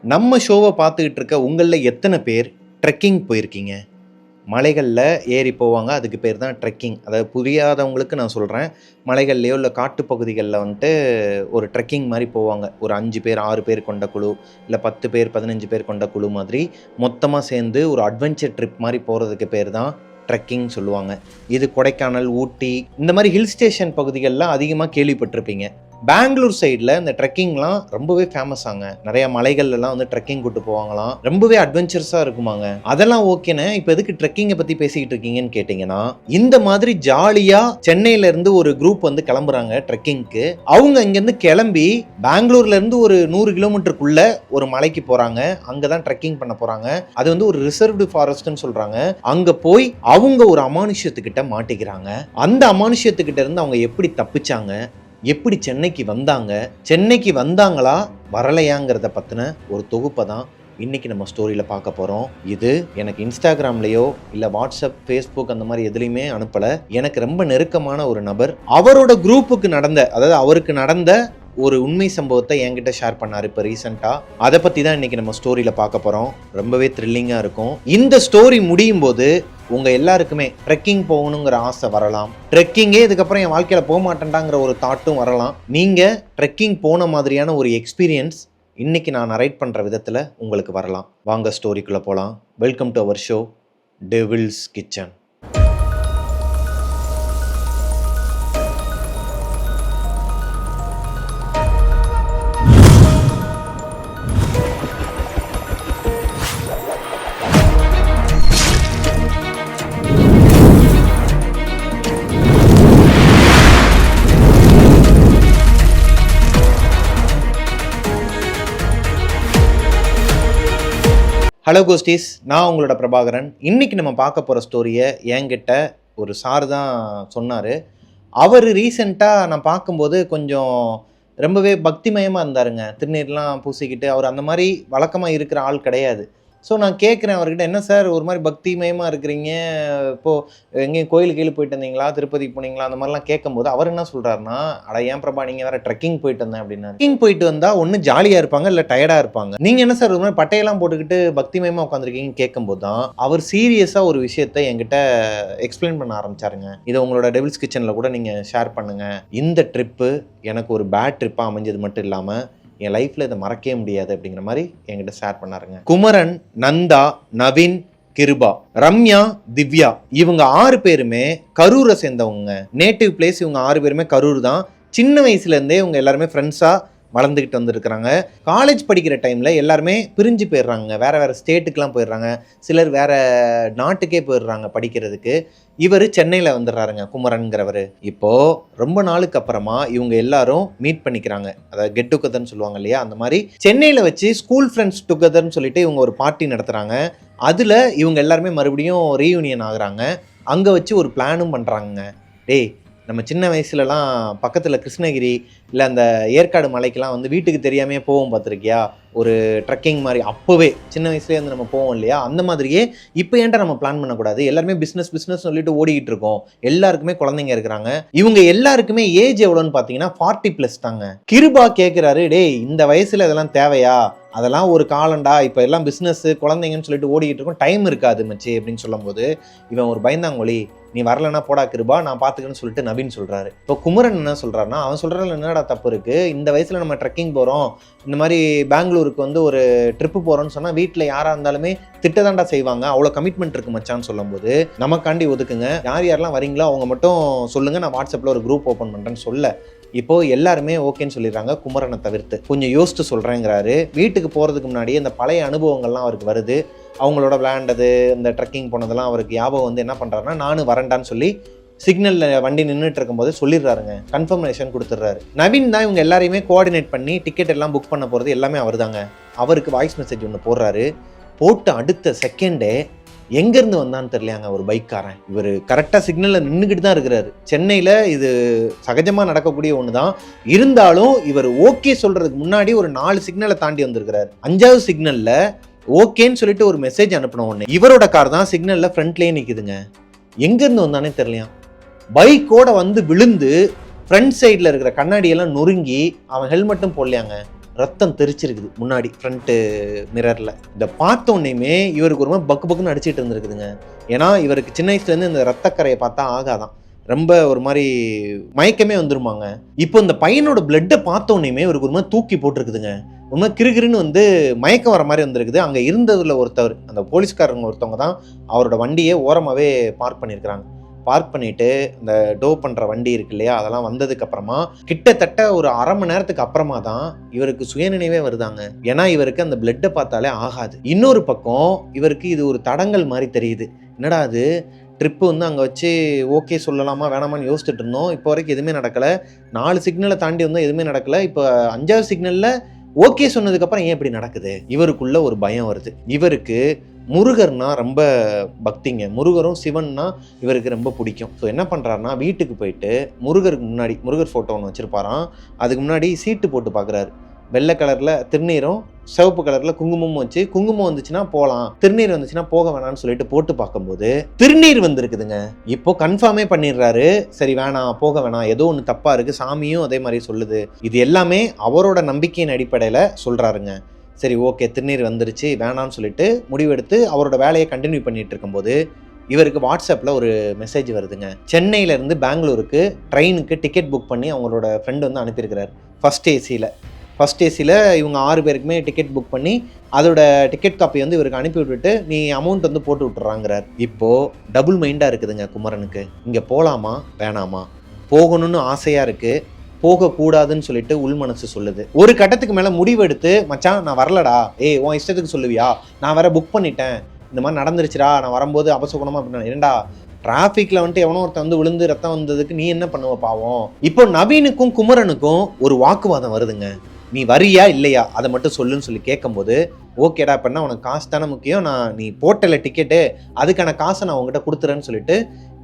நம்ம ஷோவை பார்த்துக்கிட்டு இருக்க உங்களில் எத்தனை பேர் ட்ரெக்கிங் போயிருக்கீங்க? மலைகளில் ஏறி போவாங்க, அதுக்கு பேர் தான் ட்ரெக்கிங். அதாவது புரியாதவங்களுக்கு நான் சொல்கிறேன், மலைகள்லையோ இல்லை காட்டுப்பகுதிகளில் வந்துட்டு ஒரு ட்ரெக்கிங் மாதிரி போவாங்க. ஒரு 5 பேர் 6 பேர் கொண்ட குழு, இல்லை 10 பேர் 15 பேர் கொண்ட குழு மாதிரி மொத்தமாக சேர்ந்து ஒரு அட்வென்ச்சர் ட்ரிப் மாதிரி போகிறதுக்கு பேர் தான் ட்ரெக்கிங் சொல்லுவாங்க. இது கொடைக்கானல், ஊட்டி இந்த மாதிரி ஹில் ஸ்டேஷன் பகுதிகளெலாம் அதிகமாக கேள்விப்பட்டிருப்பீங்க. பெங்களூர் சைடில் இந்த ட்ரெக்கிங்லாம் ரொம்பவே ஃபேமஸ் ஆங்க. நிறைய மலைகள்லாம் வந்து ட்ரெக்கிங் கூட்டு போவாங்களாம், ரொம்பவே அட்வென்ச்சர்ஸாக இருக்குமாங்க. அதெல்லாம் ஓகேண்ணே, இப்போ எதுக்கு ட்ரெக்கிங்கை பற்றி பேசிக்கிட்டு இருக்கீங்கன்னு கேட்டிங்கன்னா, இந்த மாதிரி ஜாலியாக சென்னையிலேருந்து ஒரு குரூப் வந்து கிளம்புறாங்க ட்ரெக்கிங்க்கு. அவங்க இங்கேருந்து கிளம்பி பெங்களூர்லேருந்து ஒரு 100 கிலோமீட்டருக்குள்ள ஒரு மலைக்கு போகிறாங்க. அங்கே தான் ட்ரெக்கிங் பண்ண போகிறாங்க. அது வந்து ஒரு ரிசர்வ்டு ஃபாரஸ்ட்னு சொல்கிறாங்க. அங்கே போய் அவங்க ஒரு அமானுஷ்யத்துக்கிட்ட மாட்டிக்கிறாங்க. அந்த அமானுஷ்யத்துக்கிட்ட இருந்து அவங்க எப்படி தப்பிச்சாங்க, எப்படி சென்னைக்கு வந்தாங்க, சென்னைக்கு வந்தாங்களா வரலையாங்கிறத பற்றின ஒரு தொகுப்பை தான் இன்றைக்கி நம்ம ஸ்டோரியில் பார்க்க போகிறோம். இது எனக்கு இன்ஸ்டாகிராம்லேயோ இல்லை வாட்ஸ்அப், ஃபேஸ்புக் அந்த மாதிரி எதுலேயுமே அனுப்பலை. எனக்கு ரொம்ப நெருக்கமான ஒரு நபர் அவரோட குரூப்புக்கு நடந்த, அதாவது அவருக்கு நடந்த ஒரு உண்மை சம்பவத்தை என்கிட்ட ஷேர் பண்ணார் இப்போ ரீசெண்டாக. அதை பற்றி தான் இன்றைக்கி நம்ம ஸ்டோரியில் பார்க்க போகிறோம். ரொம்பவே த்ரில்லிங்காக இருக்கும். இந்த ஸ்டோரி முடியும் போது உங்கள் எல்லாருக்குமே ட்ரெக்கிங் போகணுங்கிற ஆசை வரலாம். ட்ரெக்கிங்கே இதுக்கப்புறம் என் வாழ்க்கையில் போக மாட்டேன்டாங்கிற ஒரு தாட்டும் வரலாம். நீங்கள் ட்ரெக்கிங் போன மாதிரியான ஒரு எக்ஸ்பீரியன்ஸ் இன்றைக்கி நான் நரேட் பண்ணுற விதத்தில் உங்களுக்கு வரலாம். வாங்க ஸ்டோரிக்குள்ளே போகலாம். Welcome to our show devil's kitchen. Hello ghosties, நான் உங்களோட பிரபாகரன். இன்றைக்கி நம்ம பார்க்க போகிற ஸ்டோரியை என்கிட்ட ஒரு சார் தான் சொன்னார். அவர் ரீசெண்டாக நான் பார்க்கும்போது கொஞ்சம் ரொம்பவே பக்திமயமாக இருந்தாருங்க. திருநீர்லாம் பூசிக்கிட்டு, அவர் அந்த மாதிரி வழக்கமாக இருக்கிற ஆள் கிடையாது. ஸோ நான் கேட்குறேன் அவர்கிட்ட, என்ன சார் ஒரு மாதிரி பக்திமயமாக இருக்கிறீங்க, இப்போது எங்கேயும் கோயிலுக்கு கீழே போயிட்டு வந்தீங்களா, திருப்பதிக்கு போனீங்களா, அந்த மாதிரிலாம் கேட்கும்போது அவர் என்ன சொல்கிறாருன்னா, அட ஏன் பிரபா நீங்கள் வேறு ட்ரெக்கிங் போயிட்டு வந்தேன் அப்படின்னா. ட்ரெக்கிங் போயிட்டு வந்தால் ஒன்று ஜாலியாக இருப்பாங்க, இல்லை டயர்டாக இருப்பாங்க. நீங்கள் என்ன சார் ஒரு மாதிரி பட்டையெல்லாம் போட்டுக்கிட்டு பக்திமயமாக உட்காந்துருக்கீங்கன்னு கேட்கும்போது தான் அவர் சீரியஸாக ஒரு விஷயத்தை என்கிட்ட எக்ஸ்பிளைன் பண்ண ஆரம்பிச்சாருங்க. இதை உங்களோட டெவில்ஸ் கிச்சனில் கூட நீங்கள் ஷேர் பண்ணுங்கள். இந்த ட்ரிப்பு எனக்கு ஒரு பேட் ட்ரிப்பாக அமைஞ்சது மட்டும் இல்லாமல் என் லைஃப்பில் இதை மறக்கவே முடியாது அப்படிங்கிற மாதிரி என்கிட்ட ஷேர் பண்ணாருங்க. குமரன், நந்தா, நவீன், கிருபா, ரம்யா, திவ்யா இவங்க 6 பேருமே கரூரை சேர்ந்தவங்க. நேட்டிவ் பிளேஸ் இவங்க 6 பேருமே கரூர் தான். சின்ன வயசுலேருந்தே இவங்க எல்லாருமே ஃப்ரெண்ட்ஸாக வளர்ந்துக்கிட்டு வந்துருக்குறாங்க. காலேஜ் படிக்கிற டைமில் எல்லாருமே பிரிஞ்சு போயிடுறாங்க, வேறு ஸ்டேட்டுக்கெலாம் போயிடுறாங்க, சிலர் வேறு நாட்டுக்கே போயிடுறாங்க படிக்கிறதுக்கு. இவர் சென்னையில் வந்துடுறாருங்க, குமரன்கிறவர். இப்போது ரொம்ப நாளுக்கு அப்புறமா இவங்க எல்லாரும் மீட் பண்ணிக்கிறாங்க, அதாவது கெட் டுகெதர்னு சொல்லுவாங்க இல்லையா, அந்த மாதிரி சென்னையில் வச்சு ஸ்கூல் ஃப்ரெண்ட்ஸ் டுகெதர்னு சொல்லிட்டு இவங்க ஒரு பார்ட்டி நடத்துகிறாங்க. அதில் இவங்க எல்லாருமே மறுபடியும் ரீயூனியன் ஆகுறாங்க. அங்கே வச்சு ஒரு பிளானும் பண்ணுறாங்க. டேய், நம்ம சின்ன வயசுலலாம் பக்கத்தில் கிருஷ்ணகிரி இல்லை அந்த ஏற்காடு மலைக்கெலாம் வந்து வீட்டுக்கு தெரியாமையே போவோம் பார்த்துருக்கியா, ஒரு ட்ரெக்கிங் மாதிரி. அப்போவே சின்ன வயசுலேயே வந்து நம்ம போவோம் இல்லையா, அந்த மாதிரியே இப்போ ஏன்டா நம்ம பிளான் பண்ணக்கூடாது, எல்லாருமே பிஸ்னஸ் சொல்லிட்டு ஓடிக்கிட்டு இருக்கோம், எல்லாருக்குமே குழந்தைங்க இருக்கிறாங்க. இவங்க எல்லாருக்குமே ஏஜ் எவ்வளோன்னு பார்த்தீங்கன்னா 40+ தாங்க. கிருபா கேட்குறாரு, டேய் இந்த வயசில் இதெல்லாம் தேவையா, அதெல்லாம் ஒரு காலண்டா, இப்போ எல்லாம் பிஸ்னஸ் குழந்தைங்கன்னு சொல்லிட்டு ஓடிக்கிட்டு இருக்கோம், டைம் இருக்காது மச்சி அப்படின்னு சொல்லும்போது இவன் ஒரு பயந்தாங்கொழி, நீ வரலன்னா போடா கிருபா, நான் பார்த்துக்கன்னு சொல்லிட்டு நவீன் சொல்கிறாரு. இப்போ குமரன் என்ன சொல்கிறாருன்னா, அவன் சொல்கிறதுல என்னடா தப்பு இருக்குது, இந்த வயசில் நம்ம ட்ரெக்கிங் போகிறோம், இந்த மாதிரி பெங்களூருக்கு வந்து ஒரு ட்ரிப்பு போகிறோன்னு சொன்னால் வீட்டில் யாராக இருந்தாலுமே திட்டதாண்டா செய்வாங்க, அவ்வளோ கமிட்மெண்ட் இருக்குது மச்சான்னு சொல்லும்போது நமக்காண்டி ஒதுக்குங்க, யாரெல்லாம் வரீங்களோ அவங்க மட்டும் சொல்லுங்கள், நான் வாட்ஸ்அப்பில் ஒரு குரூப் ஓப்பன் பண்ணுறேன்னு சொல்ல இப்போது எல்லாருமே ஓகேன்னு சொல்லிடுறாங்க, குமரனை தவிர்த்து. கொஞ்சம் யோசித்து சொல்கிறேங்கிறாரு. வீட்டுக்கு போகிறதுக்கு முன்னாடி இந்த பழைய அனுபவங்கள்லாம் அவருக்கு வருது. அவங்களோட விளையாண்டது, இந்த ட்ரெக்கிங் போனதெல்லாம் அவருக்கு ஞாபகம் வந்து என்ன பண்ணுறாருன்னா, நானும் வரேன்டான்னு சொல்லி சிக்னலில் வண்டி நின்றுட்டு இருக்கும்போது சொல்லிடுறாருங்க, கன்ஃபர்மேஷன் கொடுத்துட்றாரு. நவீன் தான் இவங்க எல்லாரையுமே கோஆர்டினேட் பண்ணி டிக்கெட் எல்லாம் புக் பண்ண போகிறது எல்லாமே அவர் தாங்க. அவருக்கு வாய்ஸ் மெசேஜ் ஒன்று போடுறாரு. போட்டு அடுத்த செகண்டே எங்கேருந்து வந்தான்னு தெரியலையாங்க ஒரு பைக்காரன். இவர் கரெக்டாக சிக்னலில் நின்றுக்கிட்டு தான் இருக்கிறாரு. சென்னையில் இது சகஜமாக நடக்கக்கூடிய ஒன்று தான். இருந்தாலும் இவர் ஓகே சொல்கிறதுக்கு முன்னாடி ஒரு 4 சிக்னலை தாண்டி வந்திருக்கிறார். 5வது சிக்னலில் ஓகேன்னு சொல்லிட்டு ஒரு மெசேஜ் அனுப்பின உடனே இவரோட கார் தான் சிக்னலில் ஃப்ரண்ட்லேயே நிற்குதுங்க. எங்கேருந்து வந்தானே தெரியலையா, பைக்கோட வந்து விழுந்து ஃப்ரண்ட் சைடில் இருக்கிற கண்ணாடியெல்லாம் நொறுங்கி அவன் ஹெல்மெட்டும் போடலையாங்க. ரத்தம் தெரிச்சிருக்குது முன்னாடி ஃப்ரண்ட்டு மிரரில். இதை பார்த்த உடனேயுமே இவருக்கு ஒரு மாதிரி பக்கு பக்குன்னு அடிச்சிட்டு இருந்திருக்குதுங்க. ஏன்னா இவருக்கு சின்ன வயசுலேருந்து இந்த ரத்தக்கரையை பார்த்தா ஆகாதான், ரொம்ப ஒரு மாதிரி மயக்கமே வந்துருமாங்க. இப்போ இந்த பையனோட பிளட்டை பார்த்த உடனேயுமே இவருக்கு ஒரு மாதிரி தூக்கி போட்டிருக்குதுங்க. ஒரு மாதிரி கிருகிருன்னு வந்து மயக்கம் வர மாதிரி வந்திருக்குது. அங்கே இருந்ததில் ஒருத்தவர், அந்த போலீஸ்காரங்க ஒருத்தவங்க தான் அவரோட வண்டியை ஓரமாகவே பார்க் பண்ணியிருக்கிறாங்க. பார்க் பண்ணிட்டு இந்த டோ பண்ணுற வண்டி இருக்கு இல்லையா, அதெல்லாம் வந்ததுக்கப்புறமா கிட்டத்தட்ட ஒரு அரை மணி நேரத்துக்கு அப்புறமா தான் இவருக்கு சுயநினைவே வருதாங்க. ஏன்னா இவருக்கு அந்த பிளட்டை பார்த்தாலே ஆகாது. இன்னொரு பக்கம் இவருக்கு இது ஒரு தடங்கல் மாதிரி தெரியுது. என்னடா அது, ட்ரிப்பு வந்து அங்கே வச்சு ஓகே சொல்லலாமா வேணாமான்னு யோசிச்சுட்டு இருந்தோம். இப்போ வரைக்கும் எதுவுமே நடக்கலை. 4 சிக்னலை தாண்டி வந்தோம், எதுவுமே நடக்கலை. இப்போ 5வது சிக்னலில் ஓகே சொன்னதுக்கப்புறம் ஏன் இப்படி நடக்குது? இவருக்குள்ள ஒரு பயம் வருது. இவருக்கு முருகர்னா ரொம்ப பக்திங்க. முருகரும் சிவன்னா இவருக்கு ரொம்ப பிடிக்கும். ஸோ என்ன பண்ணுறாருனா, வீட்டுக்கு போயிட்டு முருகருக்கு முன்னாடி முருகர் ஃபோட்டோ ஒன்று வச்சுருப்பாராம். அதுக்கு முன்னாடி சீட்டு போட்டு பார்க்குறாரு. வெள்ளை கலரில் திருநீரும் சிவப்பு கலரில் குங்குமமும் வச்சு, குங்குமம் வந்துச்சுன்னா போகலாம், திருநீர் வந்துச்சுன்னா போக வேணாம்னு சொல்லிட்டு போட்டு பார்க்கும்போது திருநீர் வந்திருக்குதுங்க. இப்போ கன்ஃபார்மே பண்ணிடுறாரு, சரி வேணாம், போக வேணாம், ஏதோ ஒன்று தப்பாக இருக்குது, சாமியும் அதே மாதிரி சொல்லுது. இது எல்லாமே அவரோட நம்பிக்கையின் அடிப்படையில் சொல்கிறாருங்க. சரி ஓகே, திருநீர் வந்துருச்சு, வேணான்னு சொல்லிட்டு முடிவெடுத்து அவரோட வேலையை கண்டினியூ பண்ணிட்டு இருக்கும்போது இவருக்கு வாட்ஸ்அப்பில் ஒரு மெசேஜ் வருதுங்க. சென்னையிலேருந்து பெங்களூருக்கு ட்ரெயினுக்கு டிக்கெட் புக் பண்ணி அவங்களோட ஃப்ரெண்டு வந்து அனுப்பியிருக்கிறார். ஃபஸ்ட் ஏசியில் இவங்க 6 பேருக்குமே டிக்கெட் புக் பண்ணி அதோட டிக்கெட் காப்பி வந்து இவருக்கு அனுப்பி விட்டுட்டு நீ அமௌண்ட் வந்து போட்டு விட்டுறாங்கிறார். இப்போது டபுள் மைண்டாக இருக்குதுங்க குமரனுக்கு. இங்கே போகலாமா வேணாமா, போகணும்னு ஆசையாக இருக்குது, போகக்கூடாதுன்னு சொல்லிட்டு உள் மனசு சொல்லுது. ஒரு கட்டத்துக்கு மேலே முடிவெடுத்து, மச்சான் நான் வரலடா, உன் இஷ்டத்துக்கு சொல்லுவியா, நான் வேற புக் பண்ணிட்டேன், இந்த மாதிரி நடந்துருச்சுடா, நான் வரும்போது அபசகுணமாக அப்படின்னா ஏண்டா டிராஃபிக்கில் வந்துட்டு எவனோ ஒருத்தன் வந்து விழுந்து ரத்தம் வந்ததுக்கு நீ என்ன பண்ணுவ பாவம். இப்போ நவீனுக்கும் குமரனுக்கும் ஒரு வாக்குவாதம் வருதுங்க. நீ வரியா இல்லையா அதை மட்டும் சொல்லுன்னு சொல்லி கேட்கும்போது, ஓகேடா இப்போனா உனக்கு காசு தானே முக்கியம், நீ போட்டல டிக்கெட்டு, அதுக்கான காசை நான் உங்ககிட்ட கொடுத்துறேன்னு சொல்லிட்டு